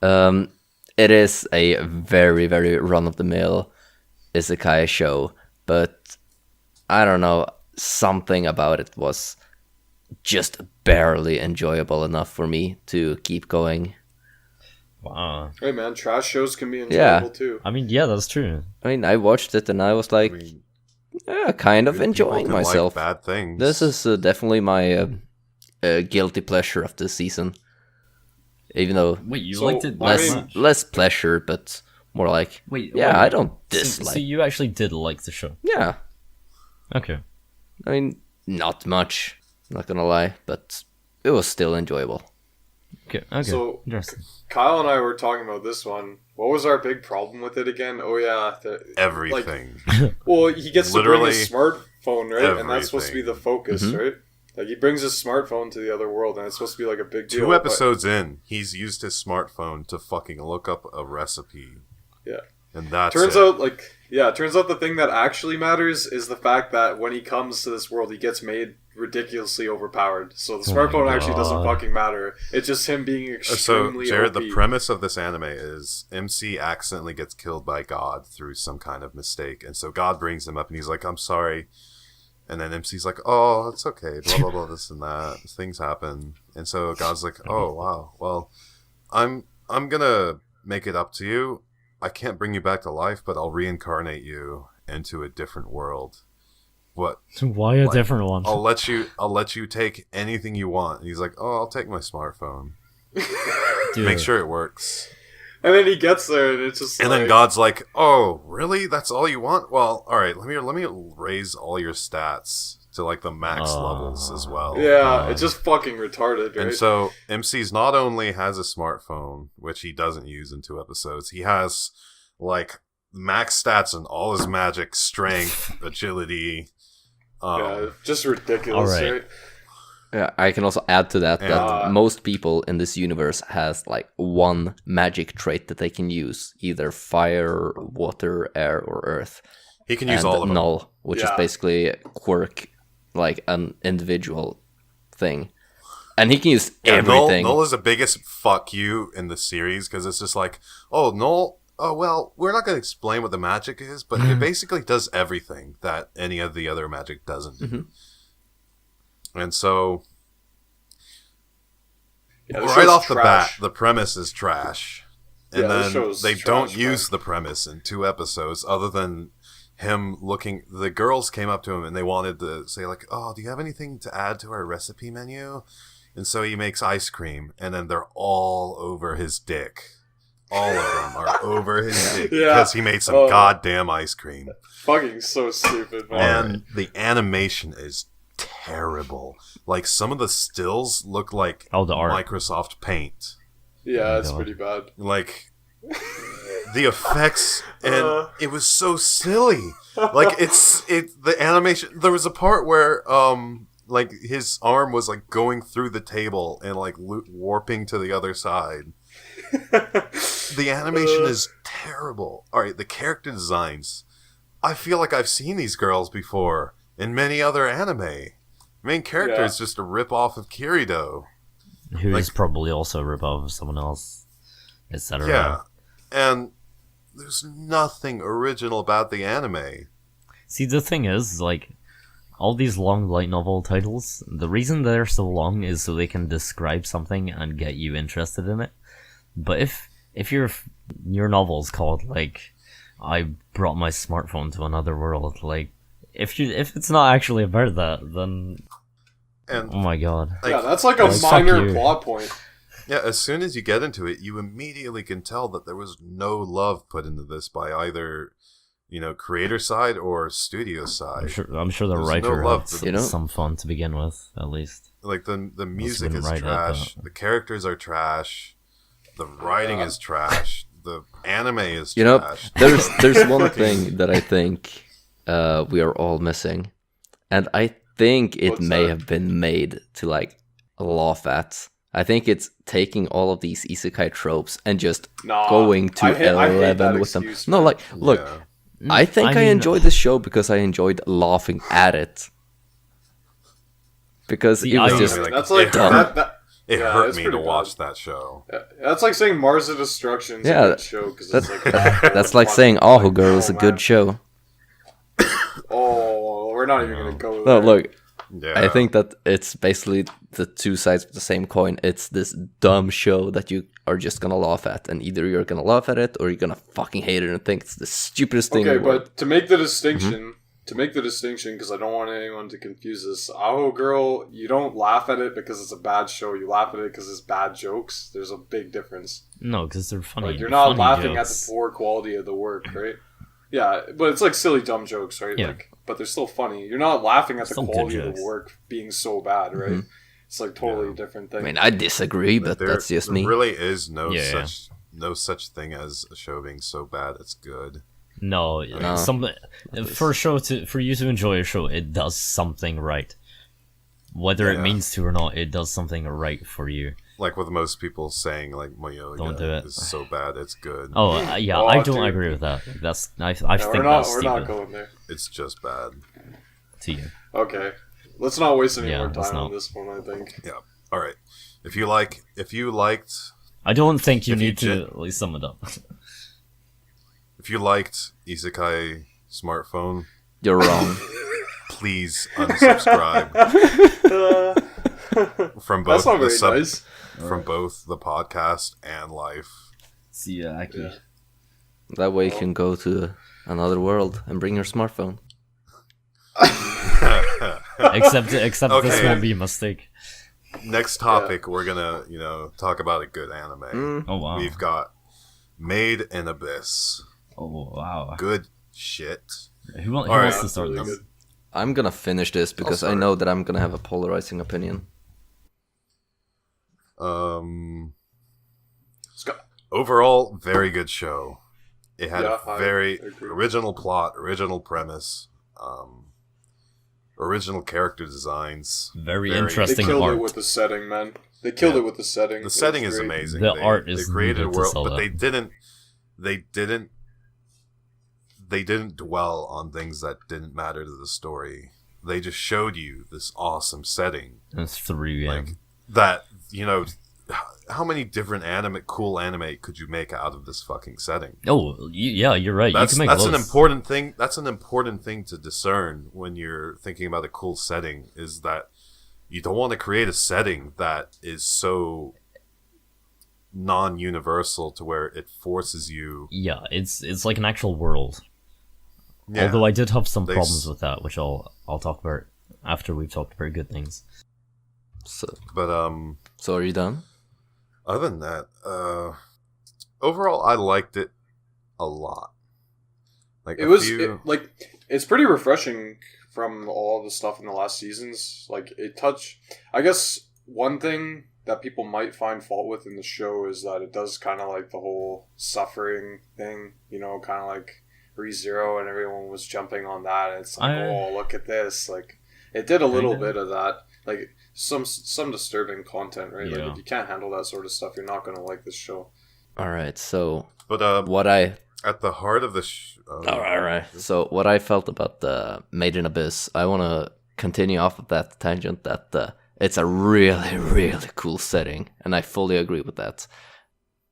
It is a very, very run-of-the-mill isekai show, but I don't know, something about it was just barely enjoyable enough for me to keep going. Wow. Hey man, trash shows can be enjoyable Yeah. too. I mean, yeah, that's true. I mean, I watched it and I was like, I mean, kind of good people enjoying can like myself. bad things. This is definitely my guilty pleasure of this season. Even though Wait, you So, liked it I less mean- less pleasure, but more like, Wait, yeah, wait. I don't So, dislike. so you actually did like the show? Yeah, Okay. I mean, not much. Not gonna lie, but it was still enjoyable. Okay. Okay. So- Interesting. Kyle and I were talking about this one. What was our big problem with it again? Oh yeah, everything. well, he gets to bring Literally his smartphone, right? And that's supposed to be the everything. focus, Mhm. right? Like he brings his smartphone to the other world, and it's supposed to be like a big deal. 2 but- episodes in, he's used his smartphone to fucking look up a recipe. Yeah. And that's Turns it. out, turns out the thing that actually matters is the fact that when he comes to this world, he gets made ridiculously overpowered. So the Oh my smartphone actually doesn't God. fucking matter. It's just him being So, extremely Jared, OP. the premise of this anime is MC accidentally gets killed by God through some kind of mistake. And so God brings him up and he's like, I'm sorry. And then MC's like, oh, it's okay, blah, blah, blah, this and that. Things happen. And so God's like, oh, wow, well, I'm gonna make it up to you. I can't bring you back to life, but I'll reincarnate you into a different world. What? Why a different one? I'll let you take anything you want. And he's like, oh, I'll take my smartphone. Make sure it works. And then he gets there, and it's just. And then God's like, "Oh, really? That's all you want? Well, all right. Let me raise all your stats to like the max levels as well." Yeah, it's just fucking retarded, right? And so MC's not only has a smartphone, which he doesn't use in 2 episodes, he has like max stats and all his magic, strength, agility. Yeah, just ridiculous, right? Yeah, I can also add to that that most people in this universe has like one magic trait that they can use, either fire, water, air, or earth. He can use all of them. Null, which is basically a quirk, like an individual thing. And he can use everything. Null is the biggest fuck you in the series because it's just like, oh, Null, oh, well, we're not going to explain what the magic is, but it basically does everything that any of the other magic doesn't do. And so, right off the bat, the premise is trash. And then they don't use the premise in 2 episodes other than him looking. The girls came up to him and they wanted to say, like, oh, do you have anything to add to our recipe menu? And so he makes ice cream, and then they're all over his dick. All of them are over his dick because he made some goddamn ice cream. Fucking so stupid, man. And the animation is terrible. Like, some of the stills look like the art. Microsoft Paint. Yeah, it's pretty bad. Like, the effects, and it was so silly. Like, the animation, there was a part where, like, his arm was, like, going through the table and, like, warping to the other side. The animation is terrible. Alright, the character designs. I feel like I've seen these girls before in many other anime. Main character is just a rip-off of Kirito. Who is probably also a rip-off of someone else, etc. Yeah, and there's nothing original about the anime. See, the thing is, like, all these long light novel titles, the reason they're so long is so they can describe something and get you interested in it. But if your novel's called, like, I brought my smartphone to another world, like, if it's not actually about that, then oh my god. Like, that's like a minor plot point. Yeah, as soon as you get into it, you immediately can tell that there was no love put into this by either, creator side or studio side. I'm sure the writer had some fun to begin with, at least. Like, the music is trash, the characters are trash, the writing is trash, the anime is trash. There's one thing that I think we are all missing, and I think it may have been made to like laugh at. I think it's taking all of these isekai tropes and just going to 11 with them. No, like, look, I think I enjoyed this show because I enjoyed laughing at it. Because it was just that's like dumb. It hurt me to watch that show. Yeah, that's like saying Mars of Destruction is a good show because it's like that's like saying Aho Girl is a good show. Oh, we're not even gonna go there. No, look, I think that it's basically the two sides of the same coin. It's this dumb show that you are just gonna laugh at, and either you're gonna laugh at it or you're gonna fucking hate it and think it's the stupidest thing. Okay, but to make the distinction, because I don't want anyone to confuse this, Aho Girl, you don't laugh at it because it's a bad show. You laugh at it because it's bad jokes. There's a big difference. No, because they're funny. Like, you're not laughing at the poor quality of the work, right? Yeah, but it's like silly, dumb jokes, right? Yeah. Like, but they're still funny. You're not laughing at the quality of the work being so bad, right? Mm-hmm. It's like totally a different thing. I mean, I disagree, but that's just me. There really is no such thing as a show being so bad it's good. No. For you to enjoy a show, it does something right. Whether it means to or not, it does something right for you. Like with most people saying, like, Moyoga is so bad, it's good. I don't agree with that. I think that's we're not stupid. going there. It's just bad. To you. Okay. Let's not waste any more time on this one, I think. Yeah. Alright. If you liked... I don't think you need to at least sum it up. If you liked Isekai Smartphone... You're wrong. please unsubscribe from both That's not the very nice. from both the podcast and life. See ya, Ackee. Yeah. That way you can go to another world and bring your smartphone. Except this Okay. won't be a mistake. Next topic, we're gonna talk about a good anime. Oh wow. We've got Made in Abyss. Oh wow. Good shit. Who All wants right. to start Really this? good. I'm gonna finish this because I start. know that I'm gonna have a polarizing opinion. Scott. Overall, very good show. It had Yeah, a I very agree. original plot, original premise, original character designs. Very They interesting killed art. it with the setting, man. They killed Yeah. it with the setting. The setting It's is great. amazing. The They- art is they created a needed to world, sell but that. they didn't dwell on things that didn't matter to the story. They just showed you this awesome setting, It's 3 a.m. like that. How many different cool anime could you make out of this fucking setting? Oh, yeah, you're right. That's you can make an loads. important thing. That's an important thing to discern when you're thinking about a cool setting. Is that you don't want to create a setting that is so non-universal to where it forces you. Yeah, it's like an actual world. Yeah, Although I did have some They problems s- with that, which I'll talk about after we've talked about good things. So, but so are you done? other than that, overall, I liked it a lot. Like It's pretty refreshing from all the stuff in the last seasons. Like I guess one thing that people might find fault with in the show is that it does kind of like the whole suffering thing, kind of like ReZero, and everyone was jumping on that. And it's like, oh, look at this. Like, it did a little bit of that. Like, some disturbing content, right? Yeah. Like, if you can't handle that sort of stuff, you're not going to like this show. All right. So but what I at the heart of the all right. So what I felt about the Made in Abyss, I want to continue off of that tangent that it's a really, really cool setting, and I fully agree with that.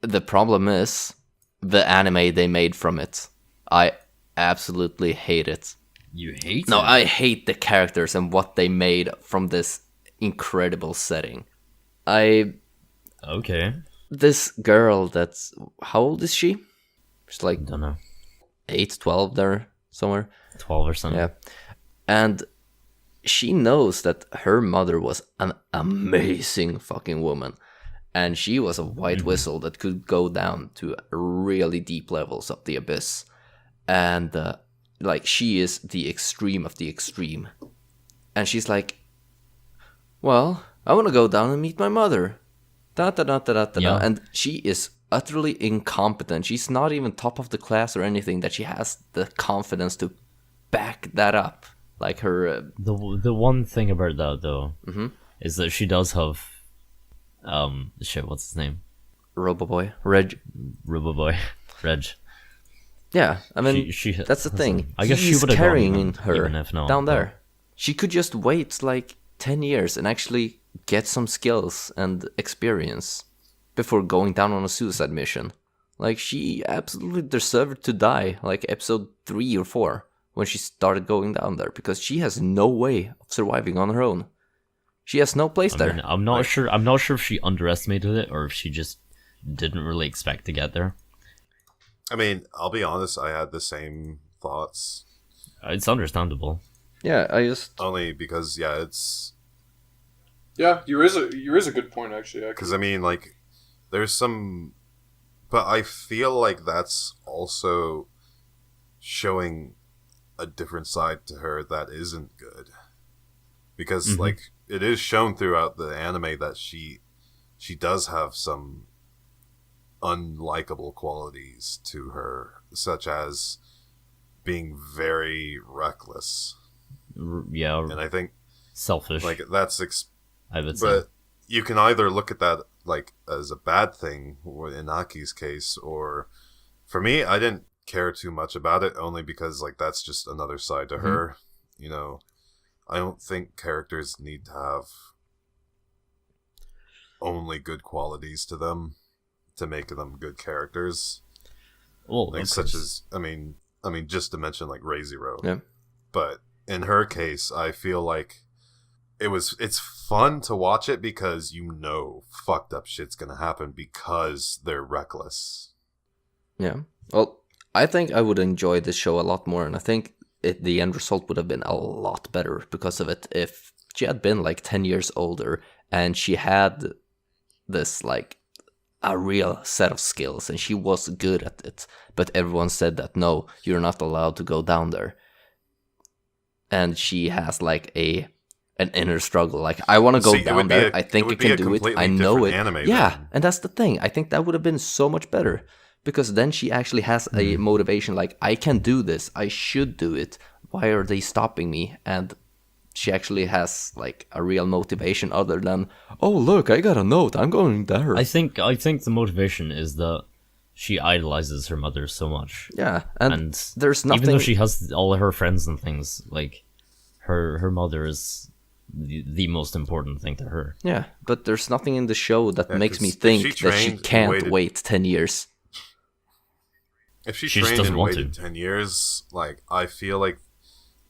The problem is the anime they made from it. I absolutely hate it. You hate No, it? I hate the characters and what they made from this incredible setting. Okay. This girl that's... How old is she? She's like Don't know. 8, 12 there, somewhere. 12 or something. Yeah. And she knows that her mother was an amazing fucking woman. And she was a white whistle that could go down to really deep levels of the abyss. And, she is the extreme of the extreme. And she's like, well, I want to go down and meet my mother. Yeah. And she is utterly incompetent. She's not even top of the class or anything, that she has the confidence to back that up. Like her... The one thing about that, though, is that she does have... what's his name? Roboboy. Reg. Roboboy. Reg. Yeah, I mean, She that's the thing. I guess she He's would've gone carrying even- her even if not, down but- there. She could just wait like 10 years and actually get some skills and experience before going down on a suicide mission. Like, she absolutely deserved to die, like episode 3 or 4, when she started going down there, because she has no way of surviving on her own. She has no place I there. mean, I'm not sure. I'm not sure if she underestimated it or if she just didn't really expect to get there. I mean, I'll be honest. I had the same thoughts. It's understandable. Yeah, I just... Only because, it's Yeah, you raise a good point, actually. because I mean, like, there's some, but I feel like that's also showing a different side to her that isn't good. Because like it is shown throughout the anime that she does have some unlikable qualities to her, such as being very reckless. Yeah, And I think selfish. like that's I would say. but you can either look at that like as a bad thing in Ackee's case, or for me, I didn't care too much about it, only because like that's just another side to her. I don't think characters need to have only good qualities to them to make them good characters. Well, Like of such course. as I mean just to mention like ReZero. Yeah. But in her case, I feel like it's fun to watch it because fucked up shit's gonna happen because they're reckless. Yeah. Well, I think I would enjoy this show a lot more, and I think the end result would have been a lot better because of it if she had been like 10 years older and she had this like a real set of skills and she was good at it, but everyone said that no, you're not allowed to go down there. And she has like an inner struggle, like I want to go down there. I think I can do it. I know it. Yeah, then. and that's the thing. I think that would have been so much better because then she actually has a motivation. Like I can do this. I should do it. Why are they stopping me? And she actually has like a real motivation other than, oh look, I got a note. I'm going there. I think the motivation is that she idolizes her mother so much. Yeah, and there's nothing. Even though she has all her friends and things, like her mother is the most important thing to her. Yeah, but there's nothing in the show that makes me think that she can't wait 10 years. If she just trained doesn't and want waited to. 10 years, like, I feel like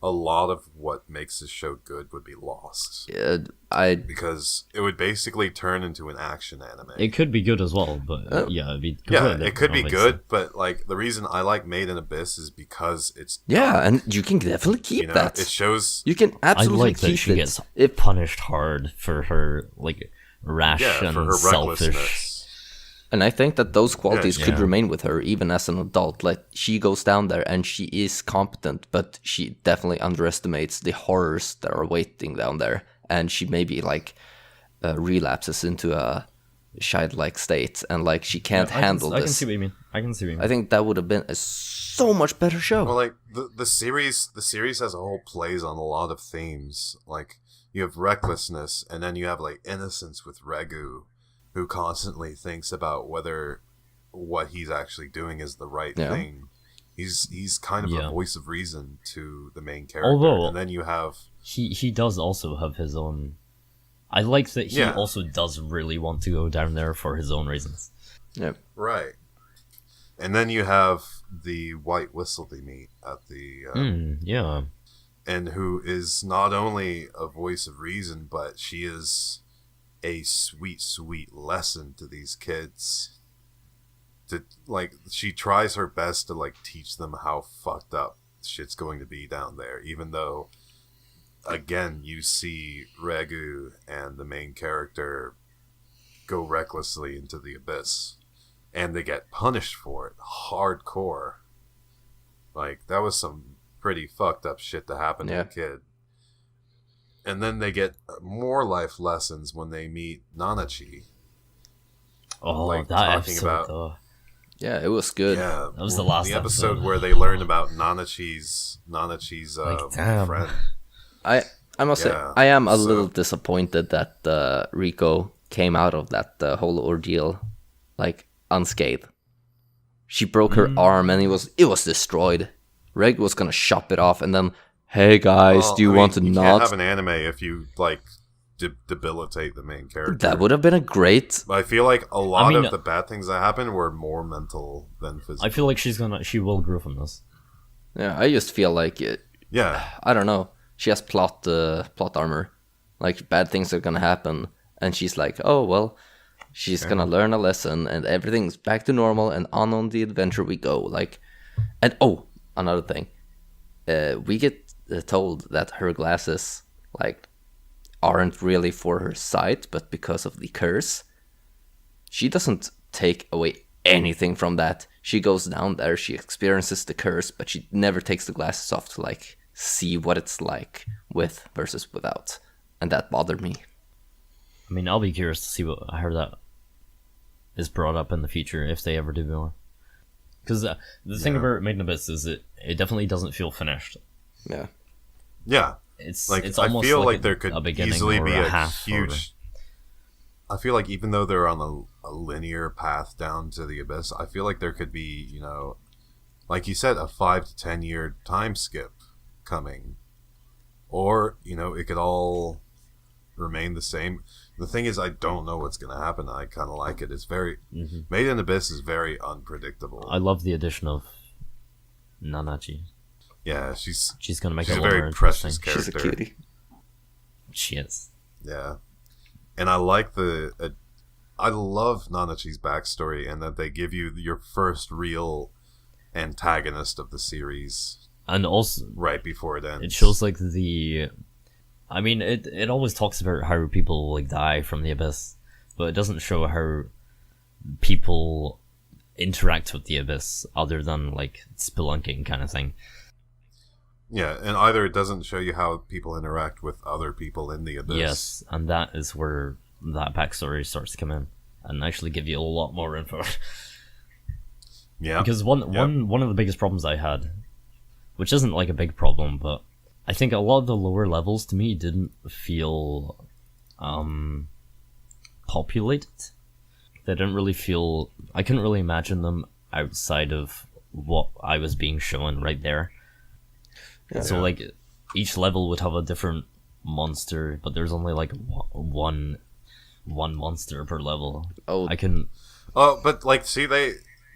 a lot of what makes this show good would be lost. Because it would basically turn into an action anime. It could be good as well, but it'd be it could be good, but like the reason I like Made in Abyss is because it's dark. and you can definitely keep that. It shows you can absolutely I like keep that she it. gets punished hard for her like rash and for her selfish. recklessness. And I think that those qualities could Yeah. remain with her even as an adult. Like she goes down there and she is competent, but she definitely underestimates the horrors that are waiting down there, and she maybe like relapses into a childlike state, and like she can't handle this. I can see what you mean. I think that would have been a so much better show. Well, like the series as a whole plays on a lot of themes. Like you have recklessness, and then you have like innocence with Regu, who constantly thinks about whether what he's actually doing is the right thing. He's kind of a voice of reason to the main character. Although, and then you have he does also have his own. I like that he also does really want to go down there for his own reasons. Yeah. Right. And then you have the white whistle they meet at the and who is not only a voice of reason, but she is a sweet lesson to these kids. To like, she tries her best to like teach them how fucked up shit's going to be down there, even though again you see Regu and the main character go recklessly into the abyss, and they get punished for it hardcore. Like that was some pretty fucked up shit to happen to a kid. And then they get more life lessons when they meet Nanachi. Oh, like that talking episode, about though. Yeah, it was good. Yeah, That was the last episode episode. where they learn about Nanachi's damn. friend. I must say, I am a little disappointed that Rico came out of that whole ordeal like unscathed. She broke her arm and it was destroyed. Reg was gonna chop it off and then, hey guys, do you want to you not? can't have an anime if you like debilitate the main character. That would have been a great. I feel like a lot of the bad things that happened were more mental than physical. I feel like she will grow from this. Yeah, I just feel like it. Yeah, I don't know. She has plot armor. Like bad things are gonna happen, and she's like, oh well, she's gonna learn a lesson, and everything's back to normal, and on the adventure we go. Like, and another thing, we get told that her glasses like aren't really for her sight, but because of the curse. She doesn't take away anything from that. She goes down there, she experiences the curse, but she never takes the glasses off to like see what it's like with versus without, and that bothered me. I mean, I'll be curious to see how that is brought up in the future if they ever do more. Because the thing about Made in Abyss is it definitely doesn't feel finished. Yeah. Yeah. It's like it's I almost feel like like there could easily be a half huge. I feel like even though they're on a linear path down to the abyss, I feel like there could be, like you said, a 5 to 10 year time skip coming, or it could all remain the same. The thing is, I don't know what's going to happen. I kind of like it. It's very Made in Abyss is very unpredictable. I love the addition of Nanachi. Yeah, she's gonna make she's it a a lot more very interesting. precious She's a character. cutie. She is. Yeah, and I like I love Nanachi's backstory, and that they give you your first real antagonist of the series And also, right before it ends. it shows like the. I mean, it always talks about how people like die from the abyss, but it doesn't show how people interact with the abyss other than like spelunking kind of thing. Yeah, and either it doesn't show you how people interact with other people in the abyss. Yes, and that is where that backstory starts to come in and actually give you a lot more info. Yeah, Because one of the biggest problems I had, which isn't like a big problem, but I think a lot of the lower levels to me didn't feel populated. They didn't really feel. I couldn't really imagine them outside of what I was being shown right there. Yeah. So like each level would have a different monster, but there's only like one monster per level. Oh, I couldn't. Oh, but like, see,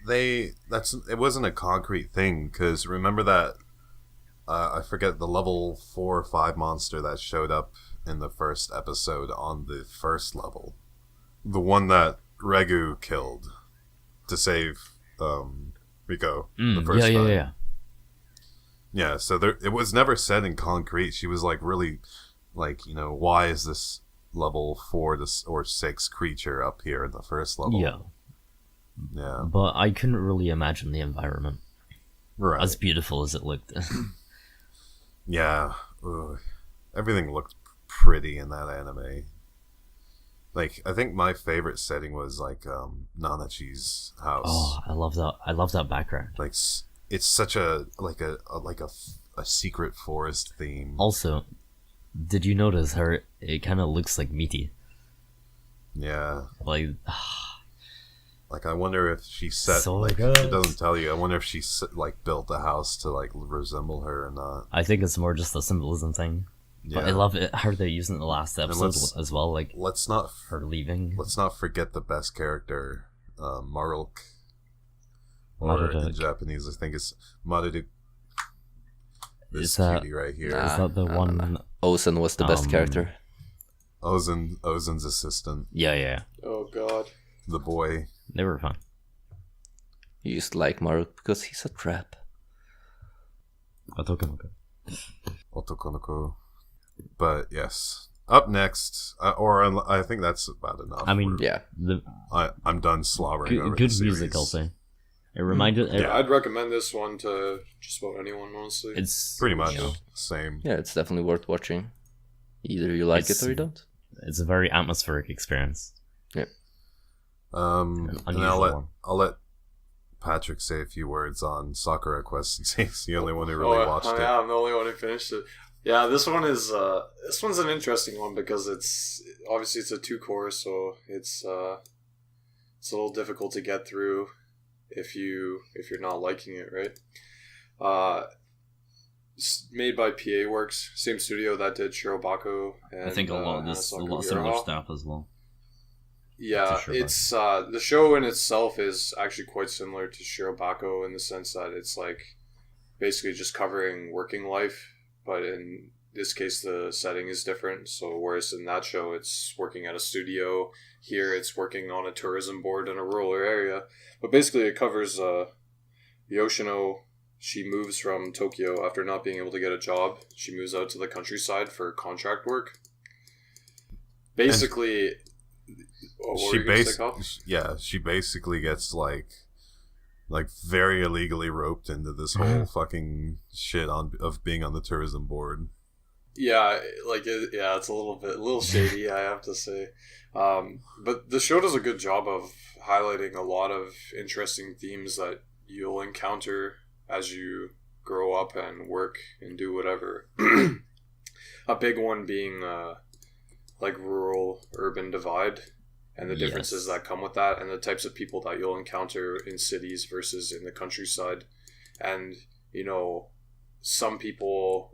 it wasn't a concrete thing, because remember that I forget the level 4 or 5 monster that showed up in the first episode on the first level, the one that Regu killed to save Rico the first time. Yeah. Yeah, so it was never said in concrete. She was like really, like, why is this level 4 or 6 creature up here in the first level? Yeah. Yeah. But I couldn't really imagine the environment Right. as beautiful as it looked. Yeah. Ugh. Everything looked pretty in that anime. Like, I think my favorite setting was like Nanachi's house. Oh, I love that. I love that background. Like, it's such a secret forest theme. Also, did you notice how it kind of looks like meaty? Yeah. Like, Like, I wonder if she set, So like, good. it doesn't tell you. I wonder if she, like, built the house to, like, resemble her or not. I think it's more just a symbolism thing. Yeah. But I love it how they're using it in the last episode let's- as well, like Let's not her leaving. forget the best character, Marulk. Or Maruduk. in Japanese, I think it's Maruduk. This Is that- cutie right here. Nah. Is that the one? Ozen was the best character. Ozen's assistant, Yeah. Oh god. the boy. They were fun. You used to like Maruk because he's a trap. Otokonoko. But yes, up next, I think that's about enough. I mean, Yeah. I'm done slobbering over good the music, series. I'll say. It reminded. Yeah. I'd recommend this one to just about anyone, honestly. It's Pretty much you know, same. Yeah, it's definitely worth watching. Either you like It's- it or you don't. it's a very atmospheric experience. And Unusual one. I'll let Patrick say a few words on Sakura Quest. He's the only one who really watched it. Yeah, I'm the only one who finished it. Yeah, this one's an interesting one because it's a 2 core, so it's a little difficult to get through if you're not liking it, right? It's made by PA Works, same studio that did Shirobako. And, I think a lot of Hanasaku similar Uraha. stuff as well. Yeah, to Shirobako. it's the show in itself is actually quite similar to Shirobako in the sense that it's like basically just covering working life, but in this case the setting is different. So whereas in that show it's working at a studio, here it's working on a tourism board in a rural area. But basically it covers Yoshino. She moves from Tokyo after not being able to get a job. She moves out to the countryside for contract work. Basically, she basically gets like very illegally roped into this whole fucking shit of being on the tourism board. Yeah, it's a little shady, I have to say. But the show does a good job of highlighting a lot of interesting themes that you'll encounter as you grow up and work and do whatever. A big one being like rural-urban divide and the differences that come with that, and the types of people that you'll encounter in cities versus in the countryside. And, some people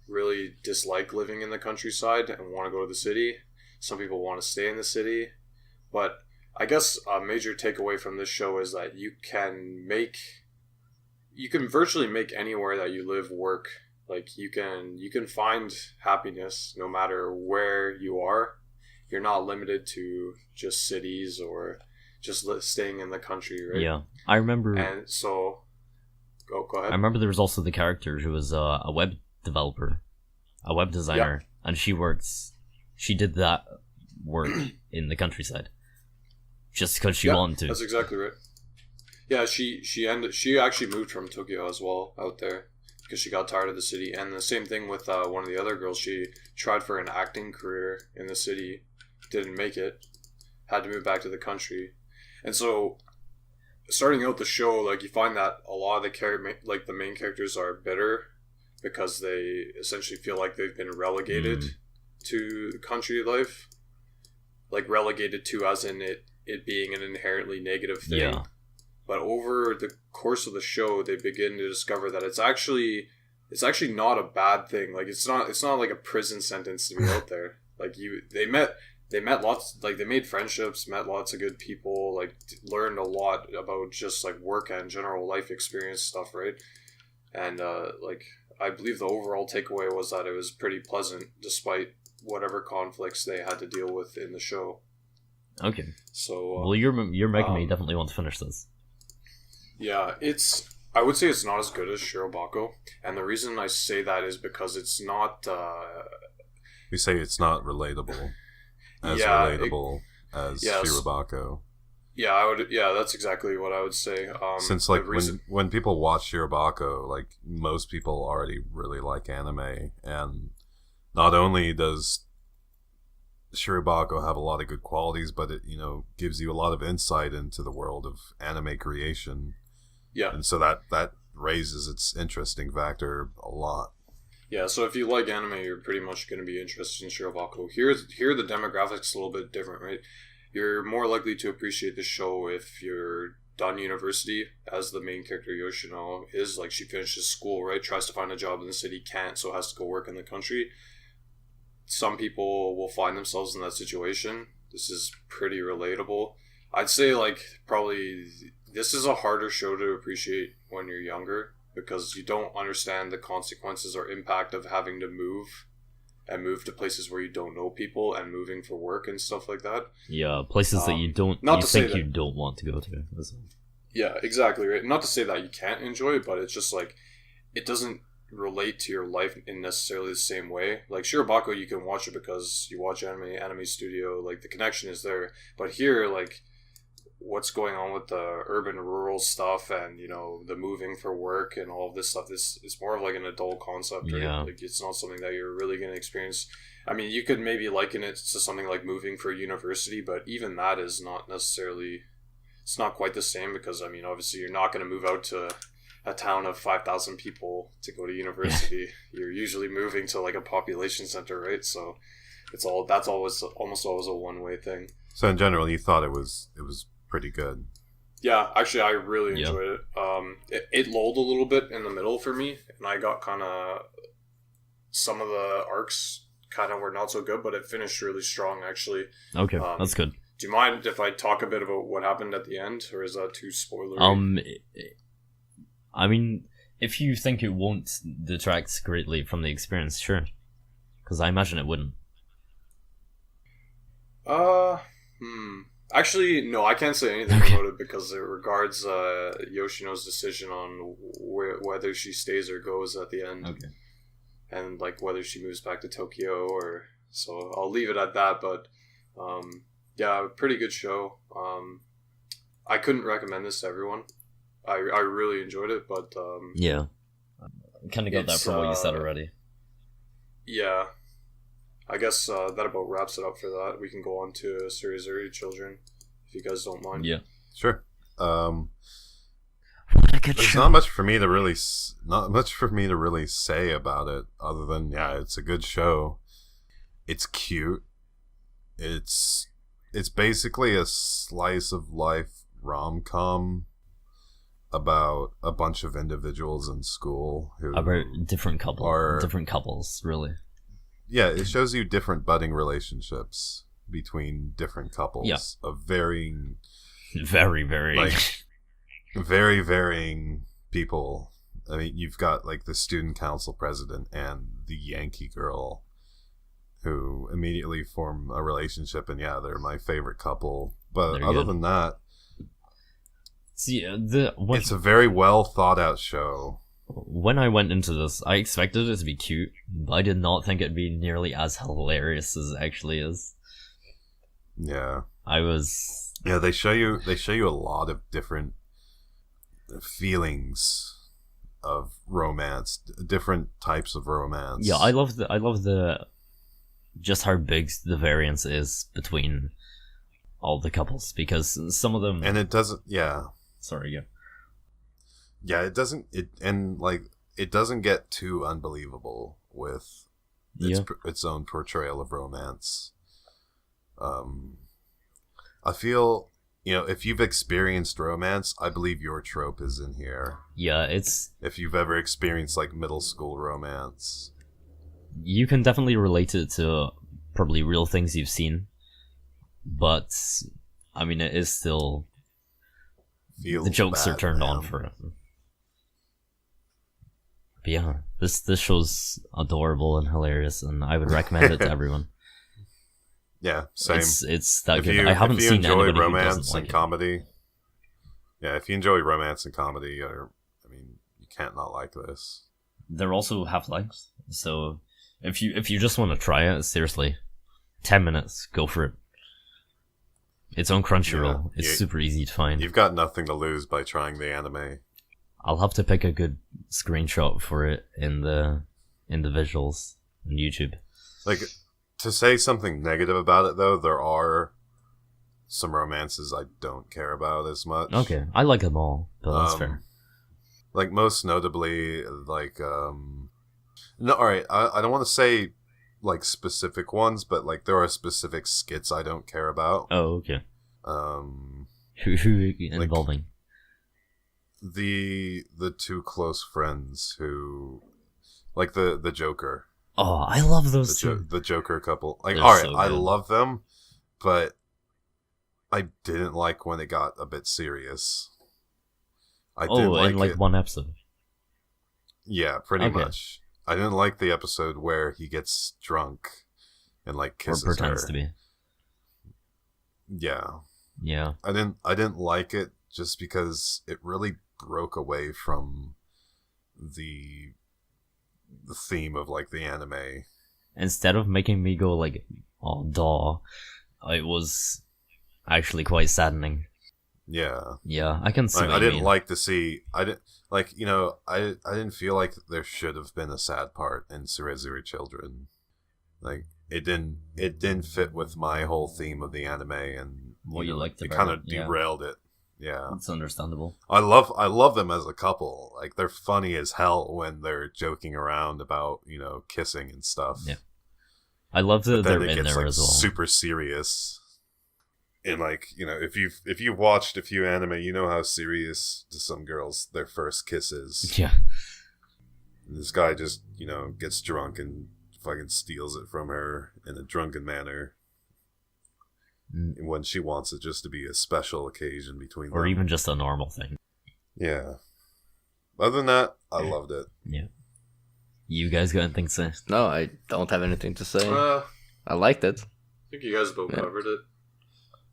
really dislike living in the countryside and want to go to the city. Some people want to stay in the city. But I guess a major takeaway from this show is that you can make you can virtually make anywhere that you live work. Like you can find happiness no matter where you are. You're not limited to just cities or just staying in the country, right? Yeah, I remember. And so, go ahead. I remember there was also the character who was a web developer, a web designer, and she did that work in the countryside just because she wanted to. That's exactly right. Yeah, she actually moved from Tokyo as well out there because she got tired of the city. And the same thing with one of the other girls. She tried for an acting career in the city, didn't make it, had to move back to the country. And so, starting out the show, like you find that a lot of the main characters are bitter because they essentially feel like they've been relegated to country life, like relegated to as in it being an inherently negative thing. Yeah. But over the course of the show, they begin to discover that it's actually not a bad thing. Like it's not like a prison sentence to be out there. Like they met lots, like they made friendships, met lots of good people, like learned a lot about just like work and general life experience stuff, right? And like I believe the overall takeaway was that it was pretty pleasant despite whatever conflicts they had to deal with in the show. Okay. So well, you're making me definitely want to finish this. Yeah, I would say it's not as good as Shirobako, and the reason I say that is because it's not. We say it's not relatable. As relatable as Shirobako. Yeah, I would. Yeah, that's exactly what I would say. Since like when people watch Shirobako, like most people already really like anime, and not only does Shirobako have a lot of good qualities, but it gives you a lot of insight into the world of anime creation. Yeah, and so that raises its interesting factor a lot. Yeah, so if you like anime, you're pretty much going to be interested in Shirobako. Here the demographics a little bit different, right? You're more likely to appreciate the show if you're done university, as the main character Yoshino is. Like, she finishes school, right? Tries to find a job in the city, can't, so has to go work in the country. Some people will find themselves in that situation. This is pretty relatable. I'd say, like, probably this is a harder show to appreciate when you're younger, because you don't understand the consequences or impact of having to move to places where you don't know people and moving for work and stuff like that. Yeah, places that you don't want to go to. Yeah, exactly, right. Not to say that you can't enjoy it, but it's just like it doesn't relate to your life in necessarily the same way. Like Shirobako, you can watch it because you watch anime studio, like the connection is there. But here, like, what's going on with the urban rural stuff and the moving for work and all of this stuff, this is more of like an adult concept, right? Yeah. Like it's not something that you're really going to experience. I mean, you could maybe liken it to something like moving for university, but even that is not necessarily, it's not quite the same, because I mean, obviously you're not going to move out to a town of 5,000 people to go to university. You're usually moving to like a population center, right? So that's almost always a one-way thing. So in general, you thought it was pretty good. Yeah, actually, I really enjoyed it. It lulled a little bit in the middle for me, and I got kind of, some of the arcs kind of were not so good, but it finished really strong, actually. Okay, that's good. Do you mind if I talk a bit about what happened at the end, or is that too spoilery? I mean, if you think it won't detract greatly from the experience, sure. Because I imagine it wouldn't. Actually, no, I can't say anything about it because it regards Yoshino's decision on whether she stays or goes at the end. Okay. And like whether she moves back to Tokyo or so. I'll leave it at that. But yeah, pretty good show. I couldn't recommend this to everyone. I really enjoyed it, but yeah, I kind of got that from what you said already. Yeah. I guess that about wraps it up for that. We can go on to Series 30 Children, if you guys don't mind. Yeah, sure. There's not much for me to really say about it, other than it's a good show. It's cute. It's basically a slice of life rom-com about a bunch of individuals in school who about different couples, really. Yeah, it shows you different budding relationships between different couples of varying, very very varying people. I mean, you've got like the student council president and the Yankee girl, who immediately form a relationship, and yeah, they're my favorite couple. But They're other good. than that, See, it's a very well thought out show. when I went into this, I expected it to be cute, but I did not think it'd be nearly as hilarious as it actually is. Yeah, I was yeah. They show you a lot of different feelings of romance, different types of romance. I love the just how big the variance is between all the couples, because some of them and it doesn't. Yeah, sorry, yeah. yeah. It doesn't. It doesn't get too unbelievable with its own portrayal of romance. I feel, if you've experienced romance, I believe your trope is in here. Yeah, it's If you've ever experienced like middle school romance, you can definitely relate it to probably real things you've seen, but I mean it is still feels the jokes are bad, turned on man. for it. But yeah, this show's adorable and hilarious, and I would recommend it to everyone. Yeah, same. It's that if good. you, I haven't if you seen enjoy anybody who romance doesn't and like it. comedy, yeah, if you enjoy romance and comedy, you can't not like this. They're also half-lives, so if you just want to try it, seriously, 10 minutes, go for it. It's on Crunchyroll. Yeah, It's super easy to find. You've got nothing to lose by trying the anime. I'll have to pick a good screenshot for it in the visuals on YouTube. Like, to say something negative about it, though, there are some romances I don't care about as much. Okay, I like them all, but that's fair. Like, most notably, like, no, alright, I don't want to say, like, specific ones, but, like, there are specific skits I don't care about. Oh, okay. Um, Who involving? the two close friends who, like, the Joker. Oh, I love those two. The Joker couple. Like, They're alright, so I good. love them, but I didn't like when it got a bit serious. I didn't Oh, like in like it. one episode. Yeah, pretty Okay. much. I didn't like the episode where he gets drunk and like Or kisses pretends her. to be. Yeah, Yeah. I didn't like it just because it really broke away from the theme of like the anime. Instead of making me go like, oh, daw, it was actually quite saddening. Yeah. Yeah, I can see Like, what I you didn't mean. like to see. I didn't like. I didn't feel like there should have been a sad part in Surezuri Children. Like it didn't fit with my whole theme of the anime, and What you liked it about kind it, of yeah. derailed it. Yeah, It's understandable. I love them as a couple. Like they're funny as hell when they're joking around about kissing and stuff. Yeah. I love that But then they're it in gets there like as well. super serious. And like if you've watched a few anime, you know how serious to some girls their first kiss is. Yeah. And this guy just gets drunk and fucking steals it from her in a drunken manner. Mm. When she wants it just to be a special occasion between them. Or even just a normal thing. Yeah. Other than that, I loved it. Yeah. You guys got anything to say? No, I don't have anything to say. I I liked it. think you guys both Yeah. covered it.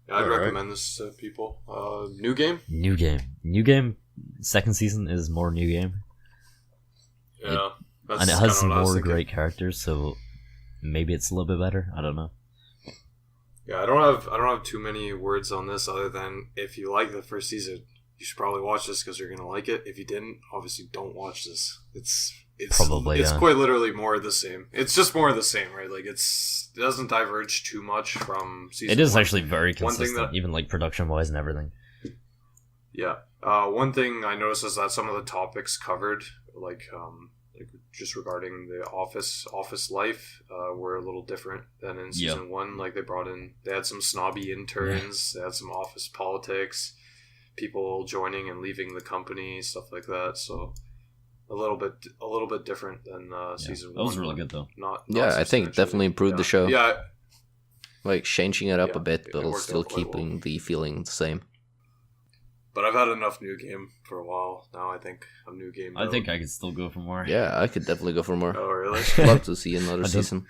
Yeah, I'd Alright. recommend this to people. New game? New game. New game. Second season is more new game. Yeah. That's And it kinda has what I was more thinking. great characters, so maybe it's a little bit better. I don't know. Yeah, I don't have too many words on this other than if you like the first season, you should probably watch this because you're gonna like it. If you didn't, obviously don't watch this. It's Probably, it's yeah. quite literally more of the same. It's just more of the same, right? Like it doesn't diverge too much from season. It is one. actually very One thing consistent, that- even like production wise and everything. Yeah. One thing I noticed is that some of the topics covered, like just regarding the office life, were a little different than in season one. Like they had some snobby interns, they had some office politics, people joining and leaving the company, stuff like that. So a little bit different than season one. That was really good though. Not Yeah, I think it substantially. definitely improved the show. Yeah. Like changing it up Yeah, a bit, it but worked still out quite well. keeping the feeling the same. But I've had enough New Game for a while now. I think I'm New Game. I think I could still go for more. Yeah, I could definitely go for more. Oh, really? Love to see another season.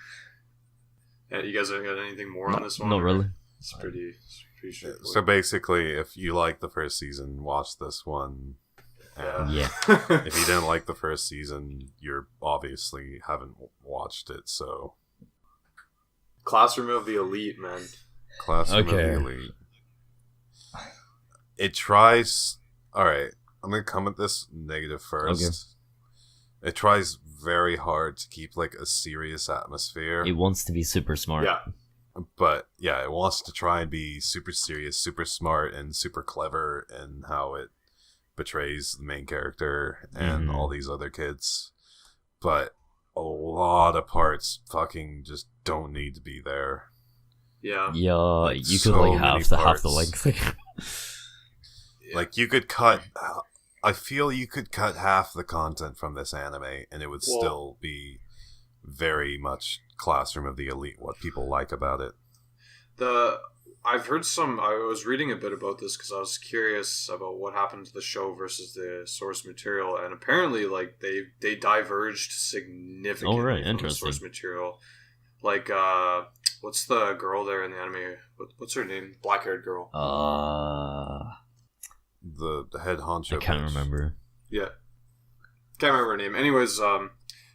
Yeah, you guys haven't got anything more on this one? Not really. It's pretty straightforward. So basically, if you like the first season, watch this one. And Yeah. if you didn't like the first season, you're obviously haven't watched it. So Classroom of the Elite, man. Classroom of the Elite. It tries. All right, I'm gonna come at this negative first. Okay. It tries very hard to keep like a serious atmosphere. It wants to be super smart. Yeah. But yeah, it wants to try and be super serious, super smart, and super clever in how it betrays the main character and all these other kids. But a lot of parts fucking just don't need to be there. Yeah. Yeah, Like, you could so like many half the parts. length. Like you could cut. I feel you could cut half the content from this anime, and it would still be very much Classroom of the Elite. What people like about it. I've heard some. I was reading a bit about this because I was curious about what happened to the show versus the source material, and apparently, like they diverged significantly from the source material. Like, what's the girl there in the anime? What's her name? Black-haired girl. The head honcho. I can't remember. Yeah, can't remember her name. Anyways,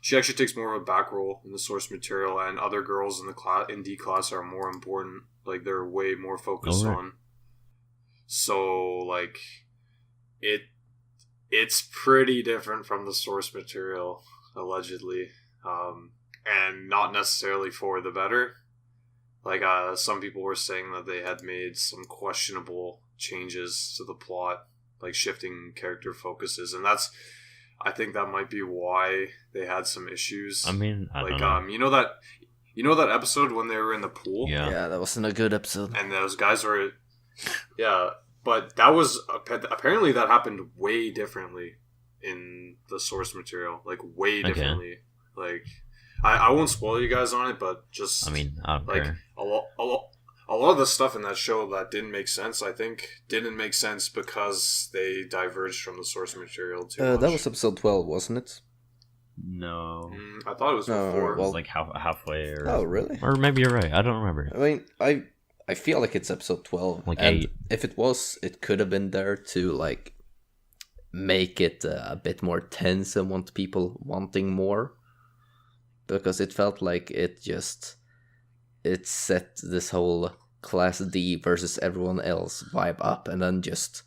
she actually takes more of a back role in the source material, and other girls in the in D class are more important. Like they're way more focused on. So like, it's pretty different from the source material, allegedly, and not necessarily for the better. Like some people were saying that they had made some questionable changes to the plot, like shifting character focuses, and I think that might be why they had some issues. I mean, I like don't know. you know that episode when they were in the pool? Yeah, that wasn't a good episode. And those guys were, but that was apparently that happened way differently in the source material, like way differently. Like I won't spoil you guys on it, but just I mean, I don't care. A lot of the stuff in that show that didn't make sense, I think, didn't make sense because they diverged from the source material too much. That was episode 12, wasn't it? No. I thought it was before. It was like halfway. Or, oh, really? Or maybe you're right. I don't remember. I mean, I feel like it's episode 12. Like and 8. If it was, it could have been there to, like, make it a bit more tense and want people wanting more. Because it felt like it set this whole Class D versus everyone else vibe up and then just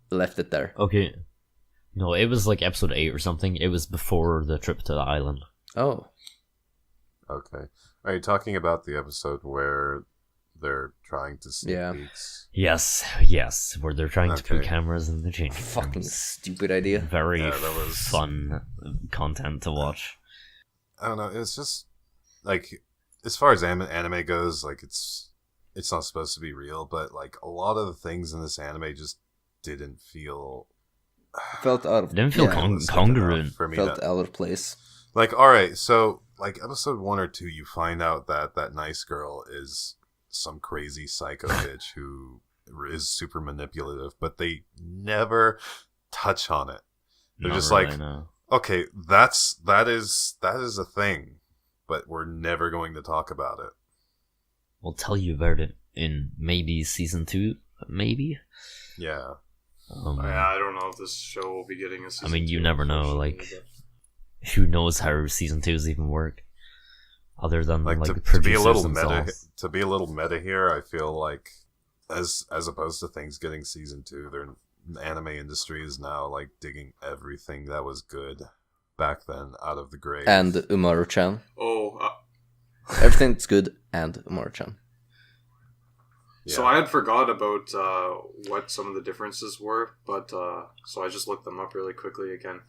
left it there. Okay. No, it was like episode 8 or something. It was before the trip to the island. Oh. Okay. Are you talking about the episode where they're trying to sneak peeks? Yes. Where they're trying to put cameras in the changing rooms. Fucking stupid idea. Very fun content to watch. I don't know. It's just like, as far as anime goes, like it's not supposed to be real, but like a lot of the things in this anime just didn't feel. Felt out of. Didn't feel congruent for me. Felt out of place. Like, all right, so like episode 1 or 2, you find out that nice girl is some crazy psycho bitch who is super manipulative, but they never touch on it. They're Not just really, like, no. okay, that is a thing, but we're never going to talk about it. We'll tell you about it in maybe season 2, maybe. Yeah. I don't know if this show will be getting a season. I mean, you 2, never know. Like, who knows how season 2s even work? Other than like to be a little themselves. to be a little meta here, I feel like as opposed to things getting season 2, the anime industry is now like digging everything that was good back then out of the grave. And Umaru-chan. Everything that's good and Umaru-chan. Yeah. So I had forgot about what some of the differences were, but so I just looked them up really quickly again.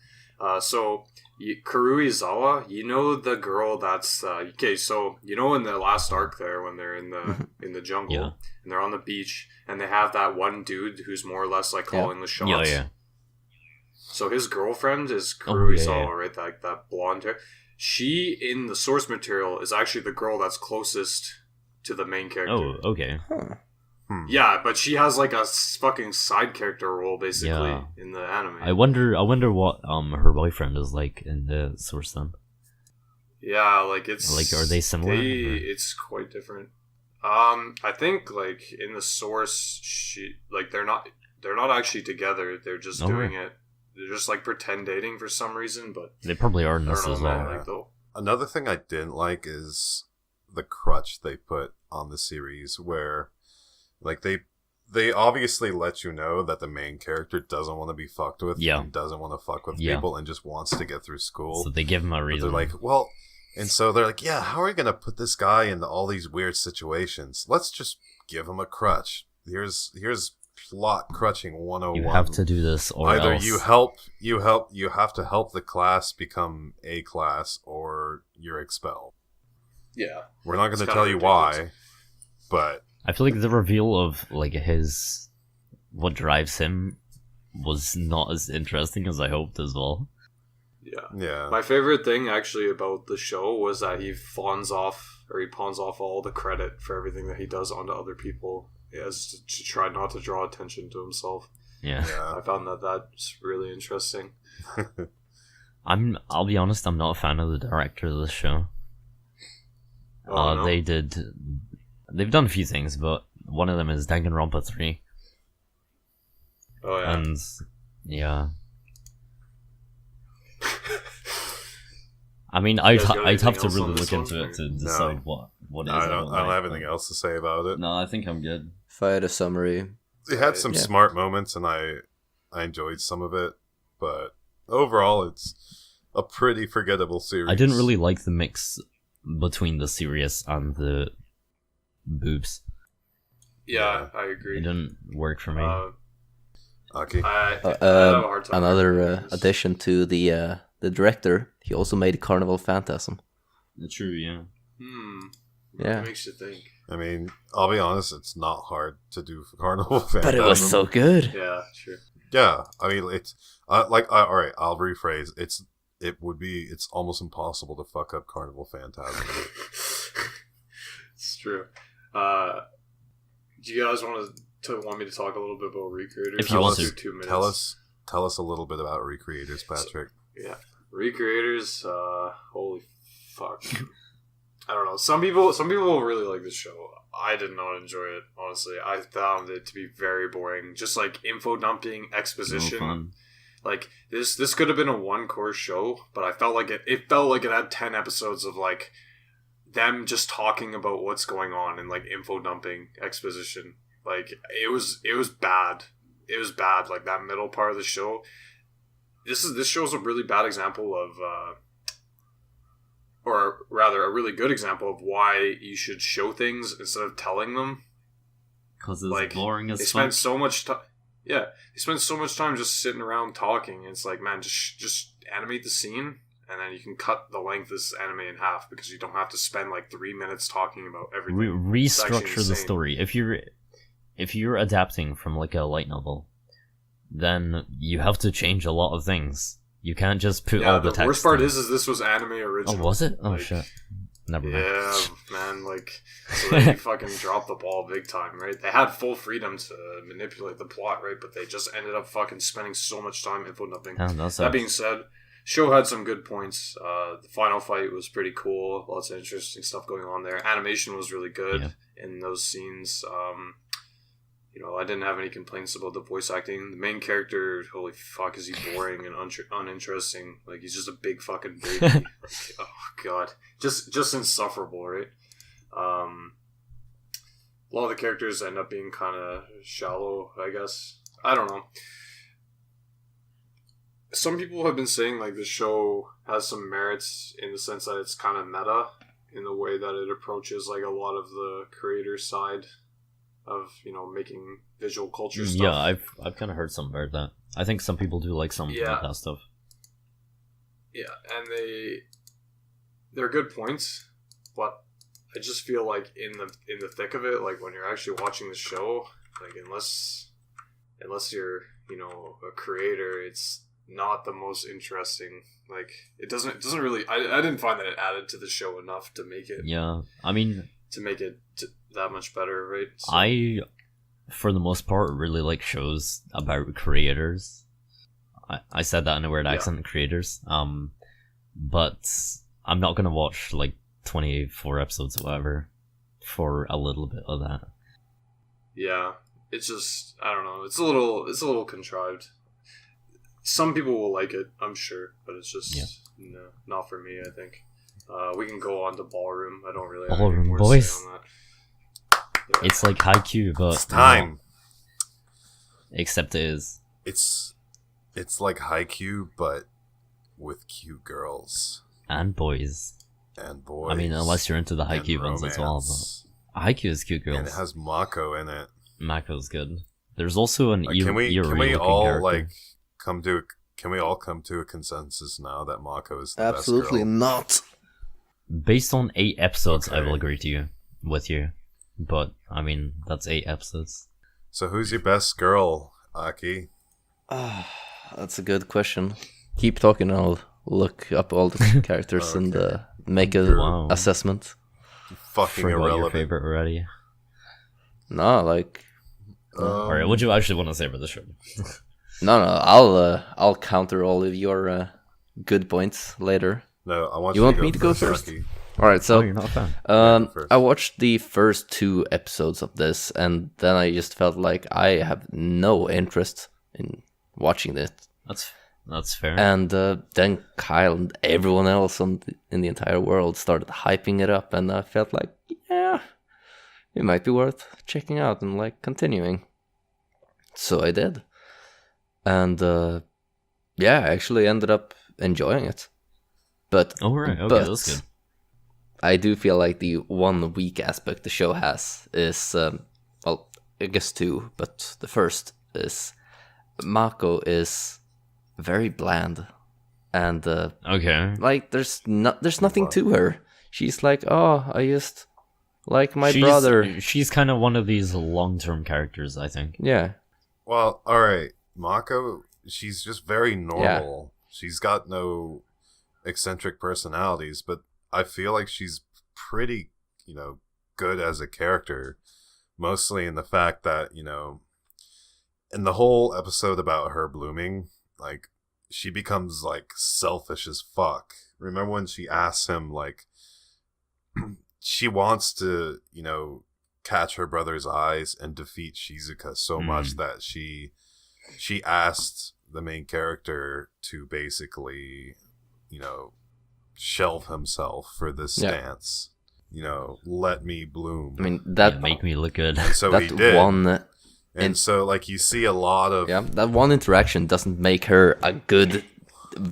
So Kuruizawa, you know the girl that's okay. So you know in the last arc there when they're in the jungle and they're on the beach and they have that one dude who's more or less like calling the shots. Yeah. So his girlfriend is Kuruizawa, right? That blonde hair. She in the source material is actually the girl that's closest to the main character. Oh, okay. Huh. Yeah, but she has like a fucking side character role basically Yeah. in the anime. I wonder what her boyfriend is like in the source then. Yeah, like it's Like, are they similar, or- It's quite different. I think like in the source, they're not actually together. They're just Oh, doing right. it. They're just like pretend dating for some reason. But They probably are in I this don't know, as man. well. Like though, Another thing I didn't like is the crutch they put on the series, where like they obviously let you know that the main character doesn't want to be fucked with, Yeah. and doesn't want to fuck with Yeah. people, and just wants to get through school. So they give him a But reason. they're like, well, and so they're like, yeah, how are we gonna put this guy into all these weird situations? Let's just give him a crutch. Here's plot crutching 101. you have to do this, or Either else. you have to help the class become a class, or you're expelled. yeah, We're not going It's to kinda tell you ridiculous. why, but I feel like the reveal of like his what drives him was not as interesting as I hoped as well. yeah. yeah. My favorite thing actually about the show was that he pawns off all the credit for everything that he does onto other people, as to try not to draw attention to himself. Yeah. Yeah. I found that's really interesting. I'll be honest, I'm not a fan of the director of this show. Oh, no? They've done a few things, but one of them is Danganronpa 3. Oh yeah. And yeah. I mean, You guys got I'd have anything to else really on look this into one? it to No. decide what is. I don't like, have anything else to say about it. No, I think I'm good. If I had a summary, It had some Yeah. smart moments, and I enjoyed some of it, but overall, it's a pretty forgettable series. I didn't really like the mix between the serious and the boobs. Yeah, I It agree. didn't work for me. Ackee. I have a hard time another recognizing this. addition to the director, he also made Carnival Phantasm. True, yeah. Yeah. It makes you think. I mean, I'll be honest, it's not hard to do for Carnival Phantasm. But it was so good. Yeah, sure. Yeah, I mean, it's all right. I'll rephrase. It's almost impossible to fuck up Carnival Phantasm. It's true. Do you guys want me to talk a little bit about Recreators? If you want Let's to. do 2 minutes. Tell us a little bit about Recreators, Patrick. Yeah, Recreators. Holy fuck. I don't know. Some people really like this show. I did not enjoy it, honestly. I found it to be very boring. Just like info dumping, exposition. No fun. Like this could have been a one-course show, but I felt like it felt like it had 10 episodes of like them just talking about what's going on and like info dumping exposition. Like it was bad. It was bad. Like that middle part of the show. This show's a really bad example of or rather a really good example of why you should show things instead of telling them. Because it's Like, boring as They fuck. spend so much time. Yeah, they spend so much time just sitting around talking. It's like, man, just animate the scene, and then you can cut the length of this anime in half because you don't have to spend like 3 minutes talking about everything. It's actually Restructure the insane. story. If you're adapting from like a light novel, then you have to change a lot of things. You can't just put Yeah, all the the text. worst part in. is this was anime Oh, original. was it? Oh Like, shit. Never mind. Yeah, man, like, so they fucking dropped the ball big time, right? They had full freedom to manipulate the plot, right? But they just ended up fucking spending so much time info dumping. Damn, that That being sucks. said, show had some good points. The final fight was pretty cool. Lots of interesting stuff going on there. Animation was really good in those scenes. I didn't have any complaints about the voice acting. The main character, holy fuck, is he boring and uninteresting. Like, he's just a big fucking baby. Like, oh, God. Just insufferable, right? A lot of the characters end up being kind of shallow, I guess. I don't know. Some people have been saying, like, the show has some merits in the sense that it's kind of meta in the way that it approaches, like, a lot of the creator side of, making visual culture stuff. Yeah, I've kind of heard something about that. I think some people do like some of that stuff. Yeah, and they're good points, but I just feel like in the thick of it, like when you're actually watching the show, like unless you're a creator, it's not the most interesting. Like it doesn't really. I didn't find that it added to the show enough to make it. Yeah, I mean, to make it that much better, right? So, for the most part, really like shows about creators. I said that in a weird accent, creators. But I'm not gonna watch like 24 episodes or whatever for a little bit of that. Yeah, it's just, I don't know. It's a little contrived. Some people will like it, I'm sure, but it's just no, not for me. I think we can go on to Ballroom. I don't really have any Ballroom, more boys. to say on that. Yeah. It's like Haikyuu, but It's time. Except it is. It's like Haikyuu, but with cute girls And boys. and boys. I mean, unless you're into the and Haikyuu ones as well. romance. But Haikyuu is cute girls. And it has Mako in it. Mako's good. There's also an Like, can we Yuri-looking all character. like can we all come to a consensus now that Mako is the best girl? not. Based on 8 episodes, I Okay. will agree with you. But I mean, that's 8 episodes. So who's your best girl, Ackee? That's a good question. Keep talking, I'll look up all the characters and make a Wow. assessment. Fucking Forgot your irrelevant. favorite already. No, like Alright, what do you actually want to say about the show? no. I'll counter all of your good points later. No, I want You you, want to me to go first? Ackee. All right, so Oh, you're not a fan. go first. I watched the first 2 episodes of this, and then I just felt like I have no interest in watching it. That's fair. And then Kyle and everyone else in the entire world started hyping it up, and I felt like, yeah, it might be worth checking out and like continuing. So I did, and yeah, I actually ended up enjoying it. But Oh, right. Okay, but that's good. I do feel like the one weak aspect the show has is, well, I guess 2, but the first is Mako is very bland, and Okay. like there's nothing to her. She's like, oh, I just like my she's, brother. She's kind of one of these long-term characters, I think. Yeah, Well, all right, Mako. She's just very normal. She's got no eccentric personalities, but I feel like she's pretty, good as a character. Mostly in the fact that, in the whole episode about her blooming, like, she becomes, like, selfish as fuck. Remember when she asks him, like, she wants to, catch her brother's eyes and defeat Shizuka so much that she asked the main character to basically, shelve himself for this stance. Let me bloom. I mean that Make me look good. And so he that did. one. And so, like, you see a lot of... Yeah, that one interaction doesn't make her a good,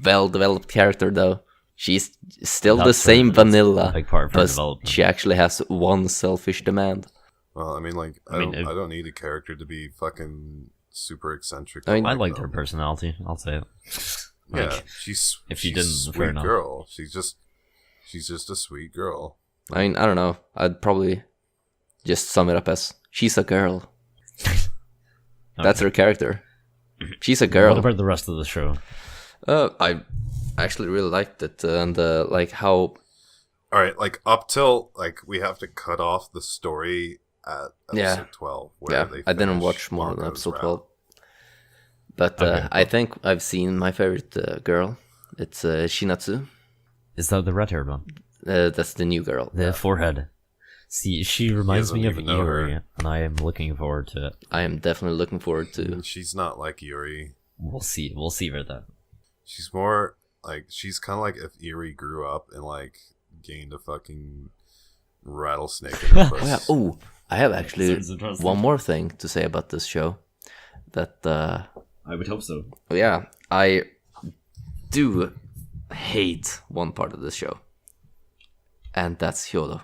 well-developed character, though. She's still the That's same that's a vanilla, big part of her but development. she actually has one selfish demand. Well, I mean, like, I don't need a character to be fucking super eccentric. I mean- I liked her personality. I'll say it. Yeah, Like, she's if you she's didn't, a fair sweet enough. girl. She's just a sweet girl. I mean, I don't know. I'd probably just sum it up as she's a girl. That's her character. She's a girl. What about the rest of the show? I actually really liked it, and like how. All right, like up till like we have to cut off the story at episode 12. Where Yeah, they I didn't finish watch more than Mako's episode route. 12. But Okay, I think I've seen my favorite girl. It's Shinatsu. Is that the red-haired one? That's the new girl. The forehead. See, she reminds doesn't me of even know her. Yuri, and I am looking forward to it. I am definitely looking forward to. She's not like Yuri. We'll see. We'll see about that. She's more like she's kind of like if Yuri grew up and like gained a fucking rattlesnake in her Oh, yeah. puss. Oh, I have actually Sounds interesting. one more thing to say about this show. That I would hope so. yeah, I do hate one part of this show, and that's Hyodo.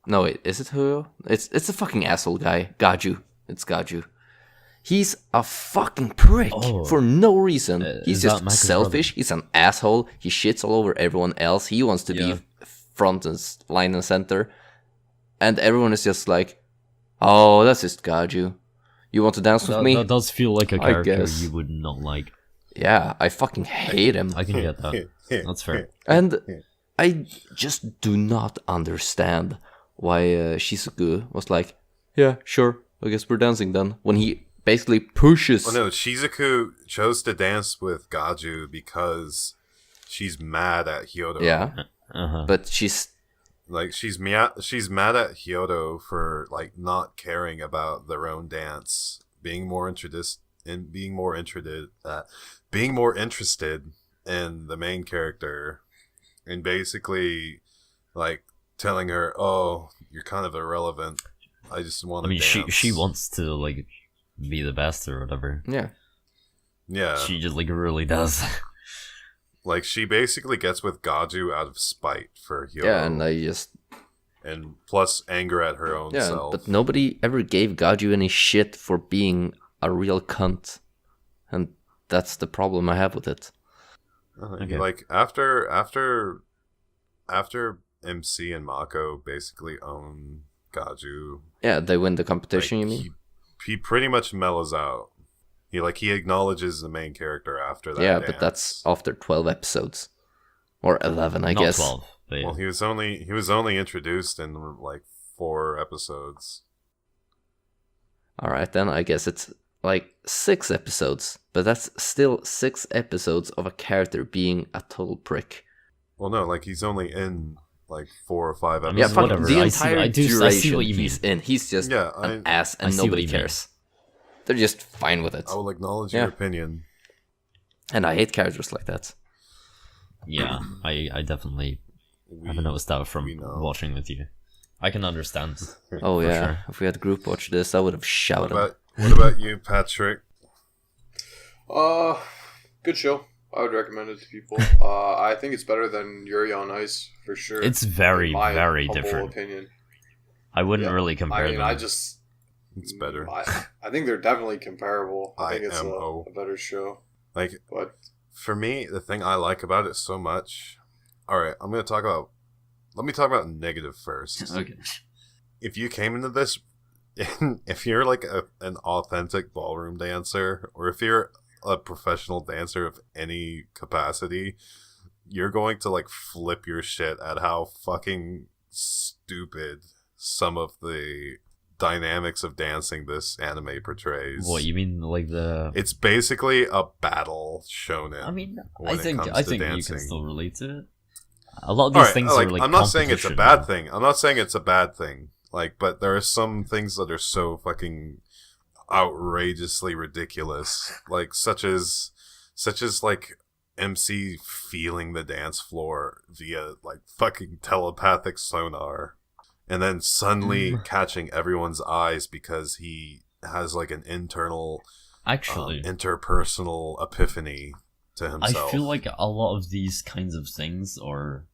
No, wait, is it Hyodo? It's a fucking asshole guy, Gaju. It's Gaju. He's a fucking prick for no reason. He's is that just Michael's selfish. He's an asshole. He shits all over everyone else. He wants to Yeah. be front and line and center, and everyone is just like, "Oh, that's just Gaju. You want to dance with me?" That does feel like a I character guess. you would not like. Yeah, I fucking hate him. I can get that. That's fair. And I just do not understand why Shizuku was like, yeah, sure, I guess we're dancing then. When he basically pushes. Well, no, Shizuku chose to dance with Gaju because she's mad at Hyodo. Yeah, but she's like she's mad at Hyodo for like not caring about their own dance, being more interested in the main character, and basically like telling her, "Oh, you're kind of irrelevant. I just want to dance." she wants to like be the best or whatever. Yeah. She just like really does. Like she basically gets with Gaju out of spite for Hyodo. Yeah, and and plus anger at her own self. But nobody ever gave Gaju any shit for being a real cunt, and that's the problem I have with it. Okay. Like after MC and Mako basically own Gaju. Yeah, they win the competition. Like, you mean? He pretty much mellows out. He acknowledges the main character after that. Yeah, dance. but that's after 12 episodes or 11, I guess. 12. But Well, he was only introduced in like 4 episodes. All right, then I guess it's like 6 episodes, but that's still 6 episodes of a character being a total prick. Well, no, like he's only in like 4 or 5 episodes. Yeah, fuck whatever. the I see- entire I see duration what you he's in. He's just Yeah, an ass, I and see what nobody you mean. cares. They're just fine with it, I will acknowledge Yeah. your opinion. and I hate characters like that. yeah, I definitely haven't noticed that from we know. watching with you. I can understand. Oh For yeah, sure. if we had group watched this, I would have shouted. What about you, Patrick? Good show. I would recommend it to people. I think it's better than Yuri on Ice for sure. It's very, in my very humble different. opinion. I wouldn't Yeah. really compare I mean, them. It's better. I think they're definitely comparable. I think it's IMO. a better show. Like But for me, the thing I like about it so much. All right, let me talk about negative first. Okay. If you came into this, if you're like an authentic ballroom dancer, or if you're a professional dancer of any capacity, you're going to like flip your shit at how fucking stupid some of the dynamics of dancing this anime portrays. What you mean, like the? It's basically a battle shonen. I mean, when I it think comes I to think you dancing. can still relate to it. A lot of All these right, things like, are like. I'm not saying it's a competition. bad thing. I'm not saying it's a bad thing. Like, but there are some things that are so fucking outrageously ridiculous, like such as like MC feeling the dance floor via like fucking telepathic sonar, and then suddenly catching everyone's eyes because he has like an internal, Actually, interpersonal epiphany to himself. I feel like a lot of these kinds of things are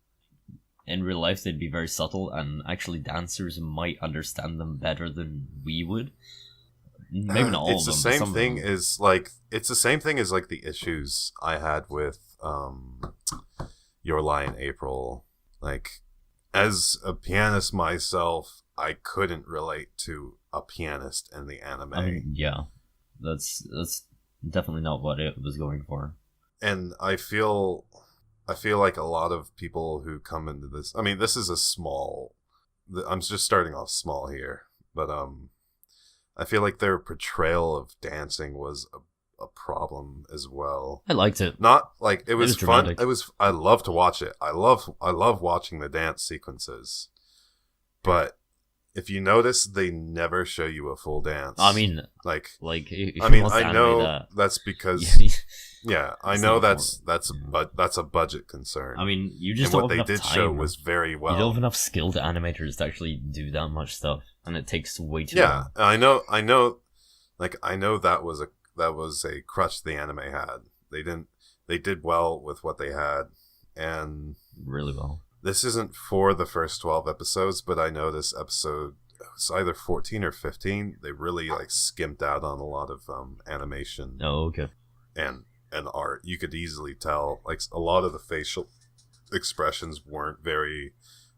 in real life they'd be very subtle, and actually dancers might understand them better than we would. Maybe not all it's of the them. same but some thing of them. as like it's the same thing as like the issues I had with Your Lie in April. Like, as a pianist myself, I couldn't relate to a pianist in the anime. I mean, yeah, that's definitely not what it was going for. And I feel like a lot of people who come into this, I mean, this is a small, I'm just starting off small here, but I feel like their portrayal of dancing was a problem as well. I liked it. Not like it was was fun. dramatic. I love to watch it. I love watching the dance sequences. But if you notice, they never show you a full dance. I mean, like if I you mean, want to I animate know that, that's because yeah, I It's know not that's a budget concern. I mean, you just and don't what have they enough did time. show was very well. You don't have enough skilled animators to actually do that much stuff, and it takes way too Yeah, long. I know. Like, I know that was a crutch the anime had. They did well with what they had, and Really well. this isn't for the first 12 episodes, but I know this episode, it's either 14 or 15. They really like skimped out on a lot of animation Oh, okay. and art. You could easily tell, like, a lot of the facial expressions weren't very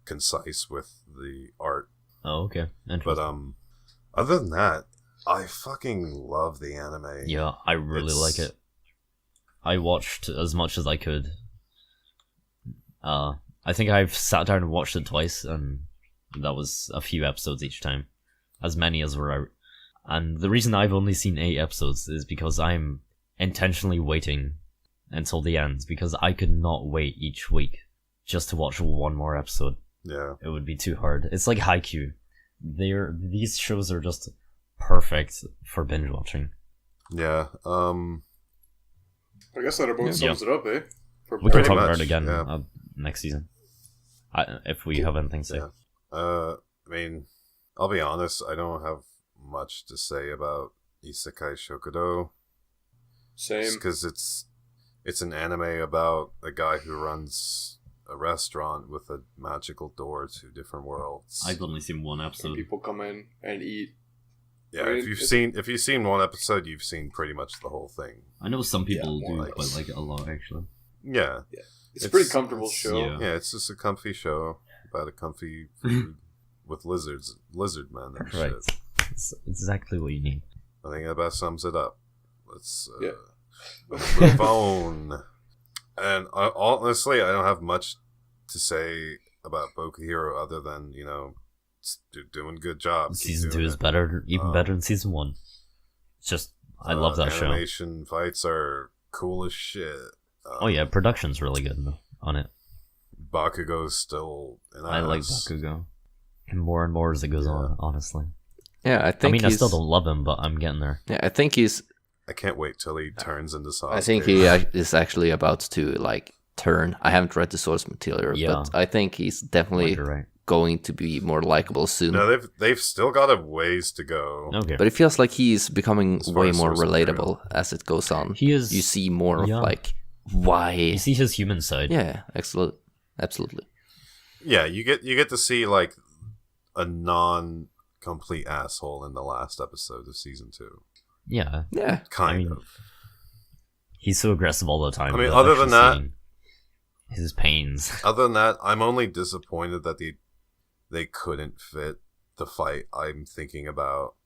concise with the art. Oh, okay. But Interesting. other than that, I fucking love the anime. Yeah, I really like it. I watched as much as I could. I think I've sat down and watched it twice, and that was a few episodes each time. As many as were And the reason I've only seen 8 episodes is because I'm intentionally waiting until the end, because I could not wait each week just to watch one more episode. Yeah. It would be too hard. It's like Haikyuu. These shows are just perfect for binge watching. Yeah. I guess that about sums it up, eh? We can Pretty talk much, about it again yeah. next season. If we have anything to say. Yeah. I mean, I'll be honest, I don't have much to say about Isekai Shokudo. Same. Because it's an anime about a guy who runs a restaurant with a magical door to different worlds. I've only seen one episode. People come in and eat. Yeah, I mean, if you've seen one episode, you've seen pretty much the whole thing. I know some people do like- quite like it a lot, actually. Yeah. It's a pretty comfortable show. yeah. Yeah, it's just a comfy show about a comfy food with lizard men and Right. shit. It's exactly what you need. I think that best sums it up. Let's Yeah. move on. And honestly, I don't have much to say about Boku Hero other than, doing good job. Keep Season 2 doing is it. better, even better than Season 1. It's just, I love that show. Animation fights are cool as shit. Oh yeah, production's really good on it. Bakugo's still an I like ass. Bakugo. And more as it goes on, honestly. Yeah, I think I still don't love him, but I'm getting there. Yeah, I think he's. I can't wait till he turns into Sasuke. I think he is actually about to turn. I haven't read the source material, Yeah. but I think he's definitely You're right. going to be more likable soon. No, they've still got a ways to go. Okay. But it feels like he's becoming As far way as more source relatable as it goes on. He is. You see more yeah. of why. You see his human side. Yeah, absolutely. Yeah, you get to see a non-complete asshole in the last episode of season 2. Yeah. Yeah. Kind of. He's so aggressive all the time. I mean, without other than actually that- seeing his pains. Other than that, I'm only disappointed that they couldn't fit the fight I'm thinking about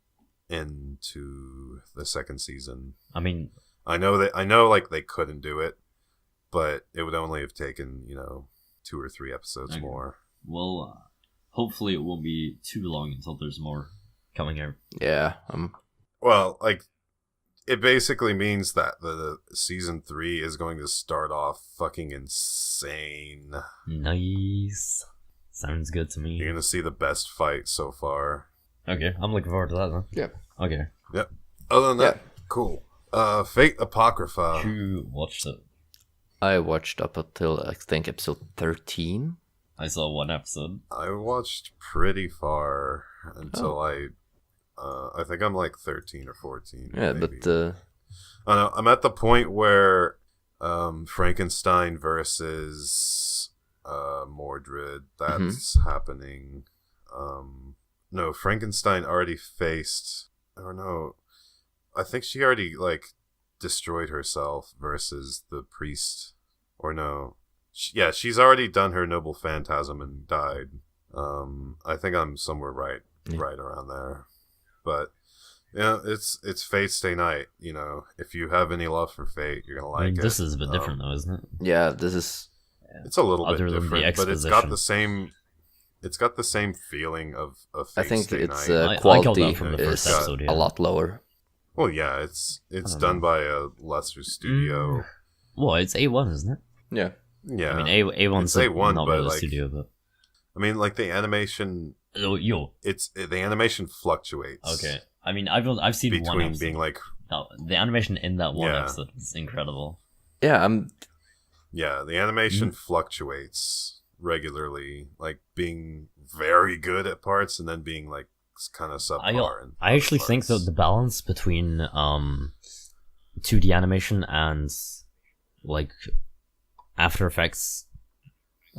into the second season. I mean, I know they couldn't do it, but it would only have taken 2 or 3 episodes Okay. more. well, hopefully it won't be too long until there's more coming out. Yeah. Well, it basically means that the season 3 is going to start off fucking insane. Nice. Sounds good to me. You're gonna see the best fight so far. Okay, I'm looking forward to that then. Yeah. Okay. Yep. Other than that, cool. Fate Apocrypha. Who watched it? I watched up until I think episode 13. I saw one episode. I watched pretty far until I think I'm 13 or 14. Yeah, maybe. but I know, I'm at the point where Frankenstein versus Mordred, that's happening. No, Frankenstein already faced, or no, I think she already destroyed herself versus the priest, or no. She's already done her noble phantasm and died. I think I'm somewhere right around there. But it's Fate Stay Night. If you have any love for Fate, you're gonna like it. This is a bit different though, isn't it? yeah, this is. It's a little bit Other than the different, but it's got exposition. the same. It's got the same feeling of Fate I think Stay its Night. I got quality that from the first is episode, yeah. a lot lower. Well, yeah, it's don't done know. by a lesser studio. Well, it's A1, isn't it? Yeah. Yeah, I mean, A1's It's A1, not but, really a studio, but I mean, the animation. yo. The animation fluctuates. Okay. I mean, I've seen one Between episode. being No, the animation in that one Yeah. episode is incredible. Yeah, the animation fluctuates regularly, being very good at parts and then being kind of subpar. in I actually other think that parts. the balance between 2D animation and After Effects,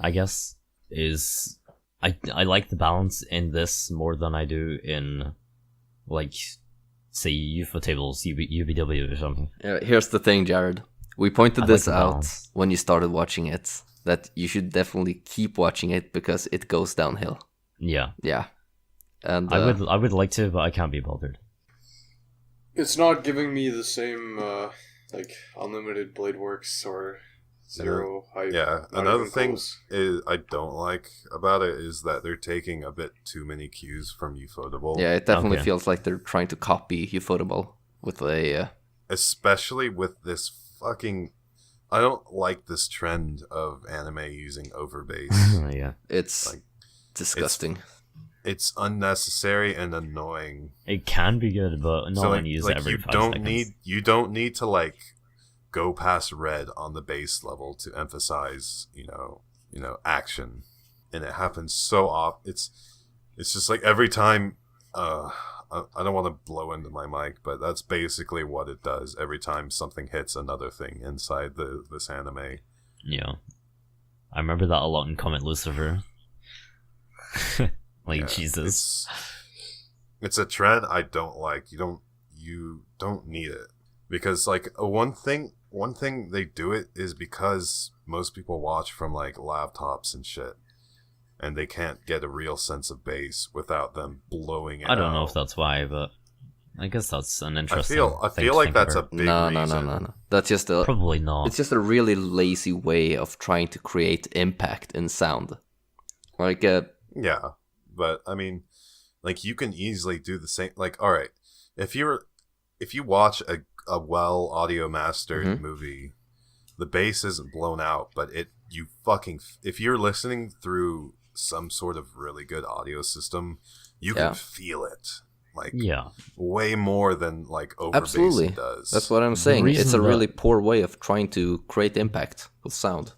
I guess, is I like the balance in this more than I do in say UFO tables, UBW or something. here's the thing, Jared. We pointed I this like the out balance. when you started watching it, that you should definitely keep watching it because it goes downhill. Yeah, Yeah. And I would like to, but I can't be bothered. It's not giving me the same Unlimited Blade Works or Zero hype. Yeah, not another even thing close. is I don't like about it is that they're taking a bit too many cues from Ufotable. Yeah, it definitely Okay. feels like they're trying to copy Ufotable with a. Especially with this fucking. I don't like this trend of anime using overbass. Yeah. It's Like, disgusting. It's unnecessary and annoying. It can be good, but not So, when you use it every 5 seconds. You don't need to like go past red on the bass level to emphasize action, and it happens so often. It's just like every time. I don't want to blow into my mic, but that's basically what it does every time something hits another thing inside this anime. Yeah. I remember that a lot in Comet Lucifer. Like, Yeah, Jesus. It's a trend I don't like. You don't need it, because like one thing they do it is because most people watch from like laptops and shit, and they can't get a real sense of bass without them blowing it I don't know if out. that's why, but I guess that's an I interesting feel thing like to think that's about. a big No. reason. That's just a. Probably not. It's just a really lazy way of trying to create impact in sound. Like, Yeah, but I mean, like you can easily do the same. Like, all right, if you watch a well audio mastered Mhm. movie, the bass isn't blown out, but if you're listening through some sort of really good audio system, you Yeah. can feel it like Yeah. way more than like absolutely. overbassing does. That's what I'm saying. reason It's a really that- poor way of trying to create impact with sound.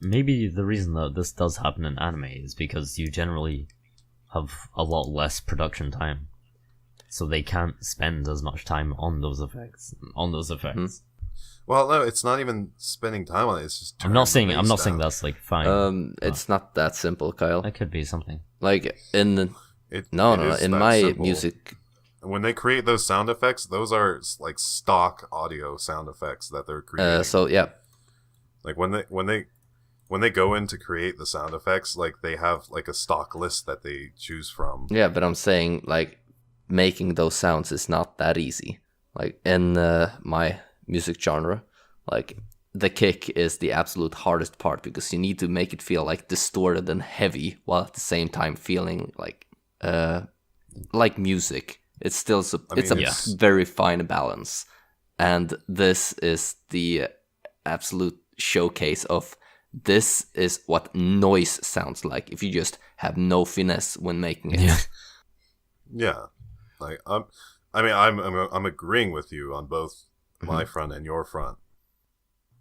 Maybe the reason that this does happen in anime is because you generally have a lot less production time, so they can't spend as much time on those effects. Well, no, it's not even spending time on it. It's just I'm not turning the saying bass down. that's like fine. It's not that simple, Kyle. That could be something. Like in It no, is in that my simple. music, When they create those sound effects, those are like stock audio sound effects that they're creating. so yeah, Like when they go in to create the sound effects, like they have like a stock list that they choose from. yeah, but I'm saying like making those sounds is not that easy. Like in my music genre, like the kick is the absolute hardest part because you need to make it feel like distorted and heavy while at the same time feeling like music. It's still it's a it's- very fine balance, and this is the absolute showcase of this is what noise sounds like if you just have no finesse when making it. Yeah. Yeah, like I'm agreeing with you on both my front and your front,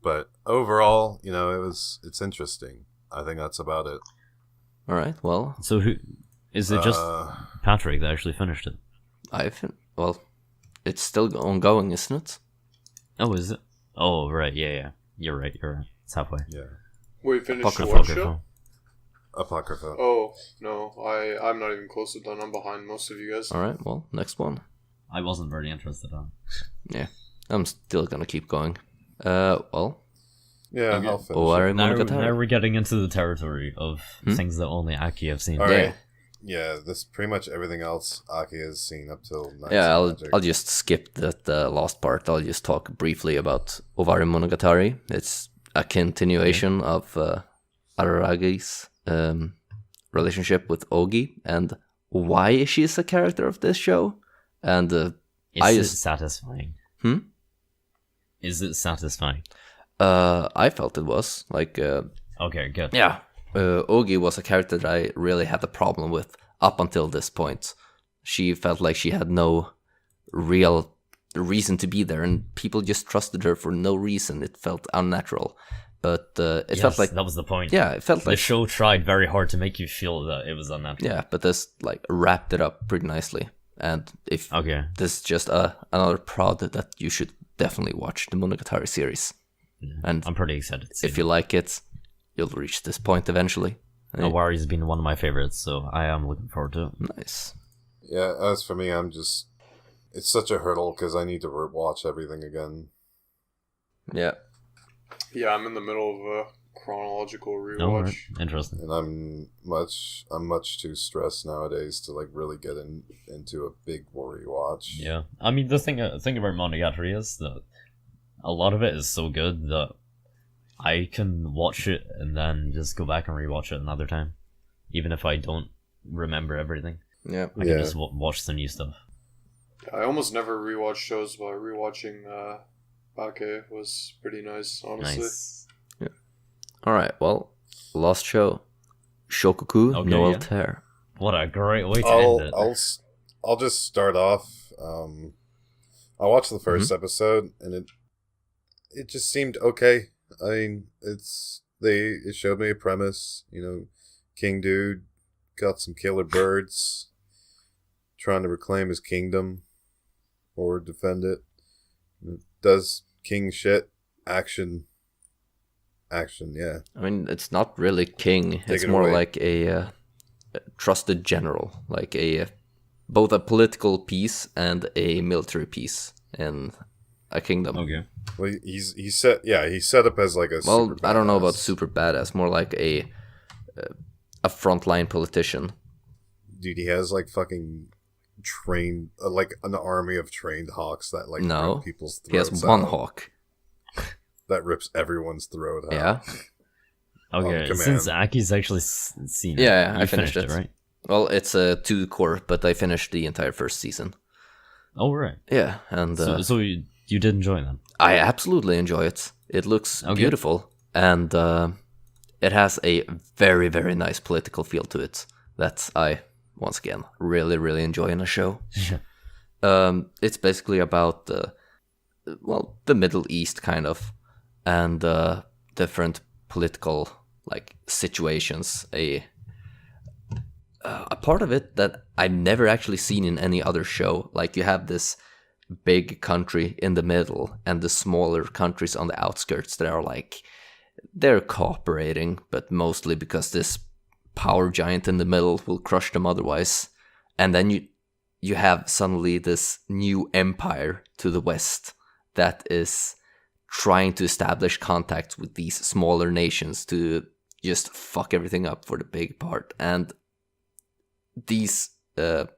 but overall, it's interesting. I think that's about it. All right. Well, So who is it? Just Uh, Patrick that actually finished it? it's still ongoing, isn't it? Oh, is it? Oh, right. Yeah. You're right. It's halfway. yeah, Wait, finish Apocrypha. what show? Apocrypha. Oh, no. I'm not even close to done. I'm behind most of you guys. All right. Well, next one. I wasn't very interested on. Yeah, I'm still gonna keep going. Well, Yeah, Okay. I'll finish. Owari it. Now Monogatari. we're getting into the territory of things that only Ackee have seen. All Yeah. right. Yeah, this pretty much everything else Ackee has seen up till Knights Yeah, of I'll Magic. I'll just skip that last part. I'll just talk briefly about Owari Monogatari. It's a continuation of Araragi's relationship with Ogi and why she's a character of this show. And Is it satisfying? Hmm? Is it satisfying? I felt it was like Okay, good. yeah. Ogi was a character that I really had a problem with up until this point. She felt like she had no real reason to be there, and people just trusted her for no reason. It felt unnatural, but it felt like that was the point. yeah, it felt The like show tried very hard to make you feel that it was unnatural. yeah, but this like wrapped it up pretty nicely. And if Okay. this is just another prod that you should definitely watch the Monogatari series, and I'm pretty excited to see if you like it, you'll reach this point eventually. Awari has been one of my favorites, so I am looking forward to it. Nice. Yeah, as for me, it's such a hurdle because I need to watch everything again. Yeah. Yeah, I'm in the middle of a chronological Oh, rewatch. right. Interesting. And I'm much too stressed nowadays to like really get into a big rewatch. Yeah. I mean, the thing about Monogatari is that a lot of it is so good that I can watch it and then just go back and rewatch it another time, even if I don't remember everything. Yeah. I can just watch the new stuff. I almost never rewatch shows, but rewatching Ackee was pretty nice, honestly. Nice. Yeah. All right. Well, last show, Shokoku Okay, no yeah. Alter. What a great way to end it. I'll just start off. I watched the first episode, and it just seemed okay. I mean, it showed me a premise. You know, King Dude got some killer birds, trying to reclaim his kingdom or defend it. Does king shit, action. Yeah. I mean, it's not really king. It's it more away. like a trusted general, like both a political piece and a military piece in a kingdom. Okay. Well, he's set up as like a. Well, super I don't know about badass. super badass. More like a frontline politician. Dude, he has like fucking trained, like an army of trained hawks that like No, rip people's he has throats one out. hawk. That rips everyone's throat out. Yeah. Okay, command. since Aki's actually seen it, Yeah, you I finished it. right? Well, it's a 2 core, but I finished the entire first season. Oh, right. Yeah, and So you did enjoy them? I absolutely enjoy it. It looks Okay. beautiful, and it has a very, very nice political feel to it that I, once again, really, really enjoy in a show. It's basically about the Middle East, kind of, and different political situations. A part of it that I've never actually seen in any other show. Like, you have this big country in the middle and the smaller countries on the outskirts that are they're cooperating, but mostly because this power giant in the middle will crush them otherwise. And then you have suddenly this new empire to the west that is trying to establish contact with these smaller nations to just fuck everything up for the big part. And these, what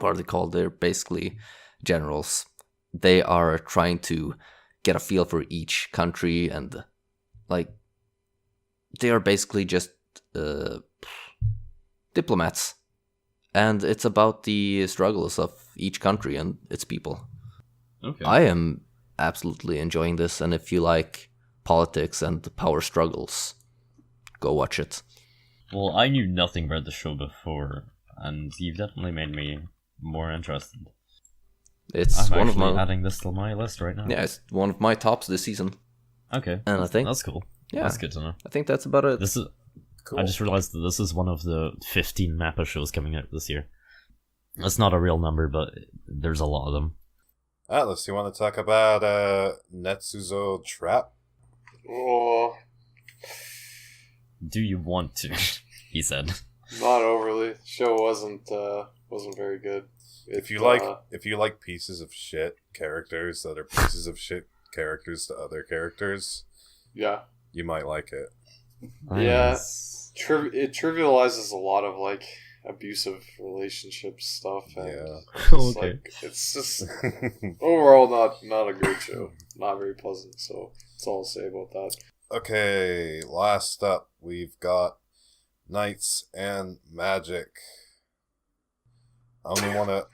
are they called? They're basically generals. They are trying to get a feel for each country, and they are basically just diplomats. And it's about the struggles of each country and its people. Okay. I am absolutely enjoying this, and if you like politics and power struggles, go watch it. Well, I knew nothing about the show before, and you've definitely made me more interested. It's I'm one of actually my adding this to my list right now. it's one of my tops this season, Okay. and I think That's cool. yeah, That's good to know. I think that's about it. This is. Cool. I just realized that this is one of the 15 Mappa shows coming out this year. That's not a real number, but there's a lot of them. Atlas, you want to talk about Netsuzo Trap? Oh, Do you want to? He said. not overly. Show wasn't very good. If you like pieces of shit characters that are pieces of shit characters to other characters, yeah, you might like it. Yeah. Nice. it trivializes a lot of abusive relationship stuff, and Yeah. it's, Okay. it's just overall not a great show, not very pleasant. So that's all I'll say about that. Okay, last up we've got Knights and Magic. I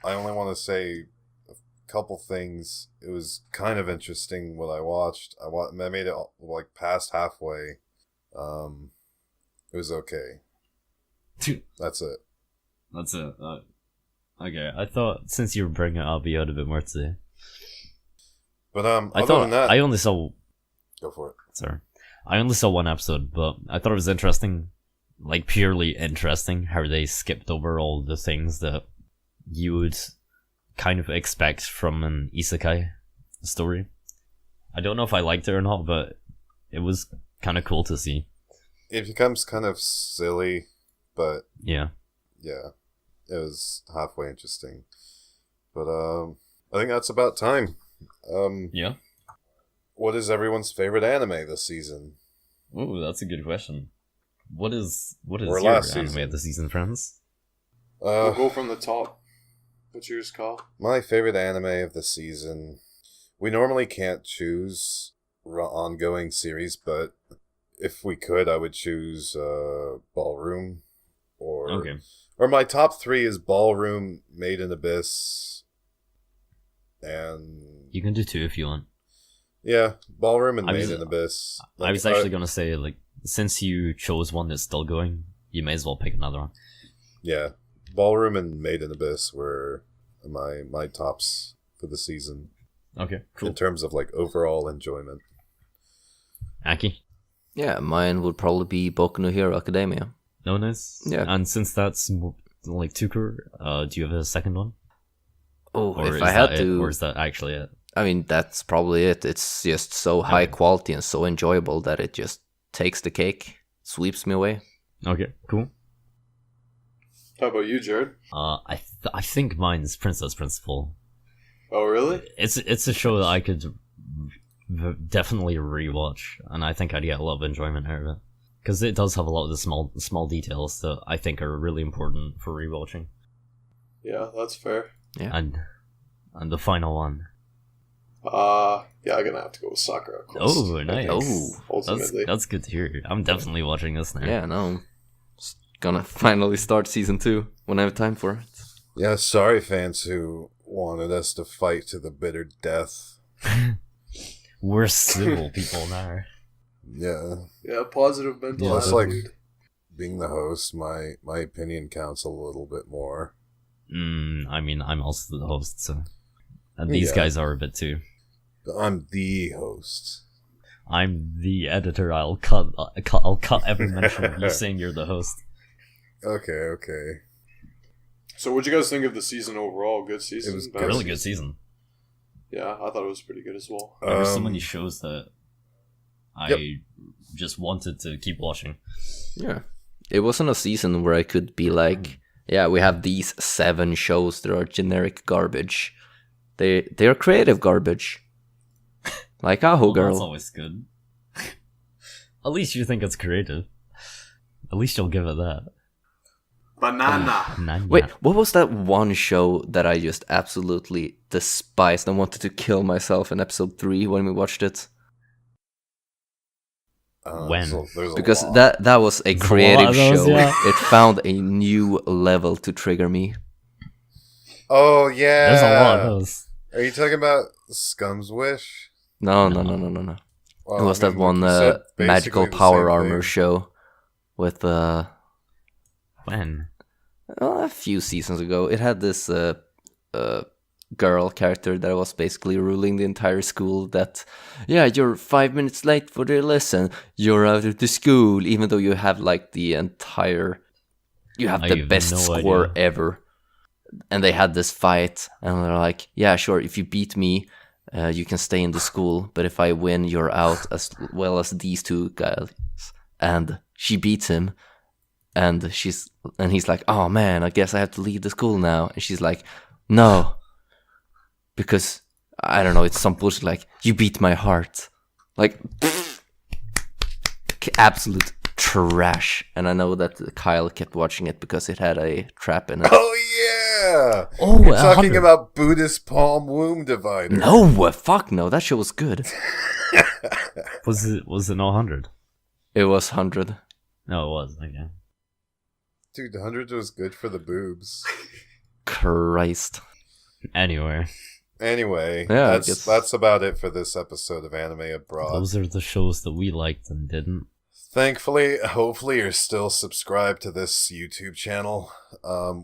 only wanna say a couple things. It was kind of interesting what I watched. I made it past halfway. It was okay. That's it. That's it. Okay, I thought since you were bringing it up, you had a bit more to say. But I other thought than that, I only saw. go for it. Sorry, I only saw one episode, but I thought it was interesting, purely interesting, how they skipped over all the things that you would kind of expect from an isekai story. I don't know if I liked it or not, but it was kind of cool to see. It becomes kind of silly, but Yeah. yeah, it was halfway interesting. But I think that's about time. Yeah. What is everyone's favorite anime this season? Ooh, that's a good question. What is Or your last anime season. of the season, friends? We'll go from the top. What's yours, Kyle? My favorite anime of the season. We normally can't choose ongoing series, but if we could, I would choose Ballroom, or my top 3 is Ballroom, Made in Abyss, and You can do 2 if you want. Yeah, Ballroom and Made in Abyss. I was actually gonna say, like, since you chose one that's still going, you may as well pick another one. Yeah, Ballroom and Made in Abyss were my tops for the season. Okay, cool. In terms of like overall enjoyment. Ackee? Yeah, mine would probably be Boku no Hero Academia. No, nice. Yeah. And since that's like Tukur, do you have a second one? Oh, Or if I had it, to... or is that actually it? I mean, that's probably it. It's just so high quality and so enjoyable that it just takes the cake, sweeps me away. Okay, cool. How about you, Jared? I think mine's Princess Principal. Oh, really? It's a show that I could definitely rewatch, and I think I'd get a lot of enjoyment out of it because it does have a lot of the small details that I think are really important for rewatching. Yeah, that's fair. Yeah. And the final one. Yeah, I'm gonna have to go with Sakura. Oh, nice. Ultimately, that's good to hear. I'm definitely watching this now. Yeah, no. Just gonna finally start season 2 when I have time for it. Yeah, sorry fans who wanted us to fight to the bitter death. We're civil people now. Yeah. Yeah, positive mental It's attitude. like being the host, my opinion counts a little bit more. I mean, I'm also the host, so... And these guys are a bit too. I'm the host. I'm the editor. I'll cut every mention of you saying you're the host. Okay. So, what'd you guys think of the season overall? Good season? It was Bad Really season? good season. Yeah, I thought it was pretty good as well. There were so many shows that I Yep. just wanted to keep watching. Yeah. It wasn't a season where I could be like, yeah, we have these 7 shows that are generic garbage. They're creative garbage. Like Aho Well, Girl. that's always good. At least you think it's creative. At least you'll give it that. Banana. Nanya. Wait, what was that one show that I just absolutely despised and wanted to kill myself in episode 3 when we watched it? When? There's a Because lot. that was a There's a lot creative of those, show. yeah. It found a new level to trigger me. Oh yeah. There's a lot of those. Are you talking about Scum's Wish? No. Well, It was I that mean, one like you said, magical basically the power same armor thing. show with When? a few seasons ago. It had this girl character that was basically ruling the entire school. That, yeah, you're 5 minutes late for the lesson. You're out of the school, even though you have like the entire, you have I the have best no score idea. ever. And they had this fight, and they're like, yeah, sure, if you beat me, you can stay in the school, but if I win, you're out, as well as these 2 guys. And she beats him, and he's like, oh man, I guess I have to leave the school now. And she's like, no, because I don't know, it's some bullshit like, you beat my heart, like absolute trash. And I know that Kyle kept watching it because it had a trap in it. Oh yeah. Oh, You're talking 100. about Buddhist palm womb divider. No, fuck no, that show was good. Was it not 100? It was 100. No, it was. Okay. Dude, 100 was good for the boobs. Christ. Anyway, Anyway, Yeah, I guess- that's about it for this episode of Anime Abroad. those are the shows that we liked and didn't. Thankfully, hopefully you're still subscribed to this YouTube channel.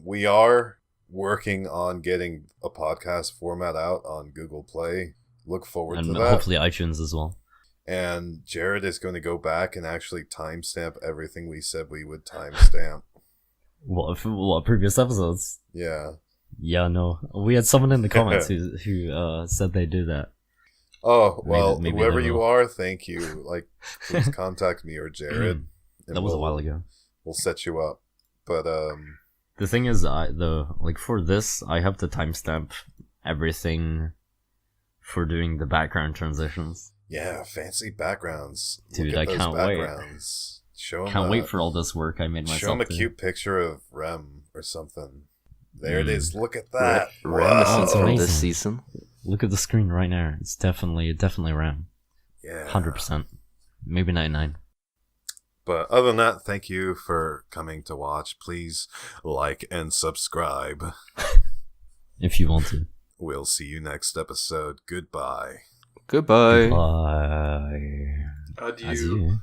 We are working on getting a podcast format out on Google Play. Look forward And to that. hopefully iTunes as well. And Jared is going to go back and actually timestamp everything we said we would timestamp. What previous episodes? Yeah. Yeah, no. We had someone in the comments who said they do that. Oh, well, Maybe whoever they you will. are, thank you. Like, please contact me or Jared. and That was a while ago. We'll set you up. But, The thing is, for this, I have to timestamp everything for doing the background transitions. yeah, fancy backgrounds. Dude, Look at I those can't wait. backgrounds. Show 'em Can't wait for all this work I made myself. Show him a do. cute picture of Rem or something. There it is. Look at that. Reminiscence Wow. from Amazing. this season. Look at the screen right now. It's definitely RAM. Yeah. 100%. Maybe 99. But other than that, thank you for coming to watch. Please like and subscribe. If you want to. We'll see you next episode. Goodbye. Goodbye. Bye. Adieu. Adieu.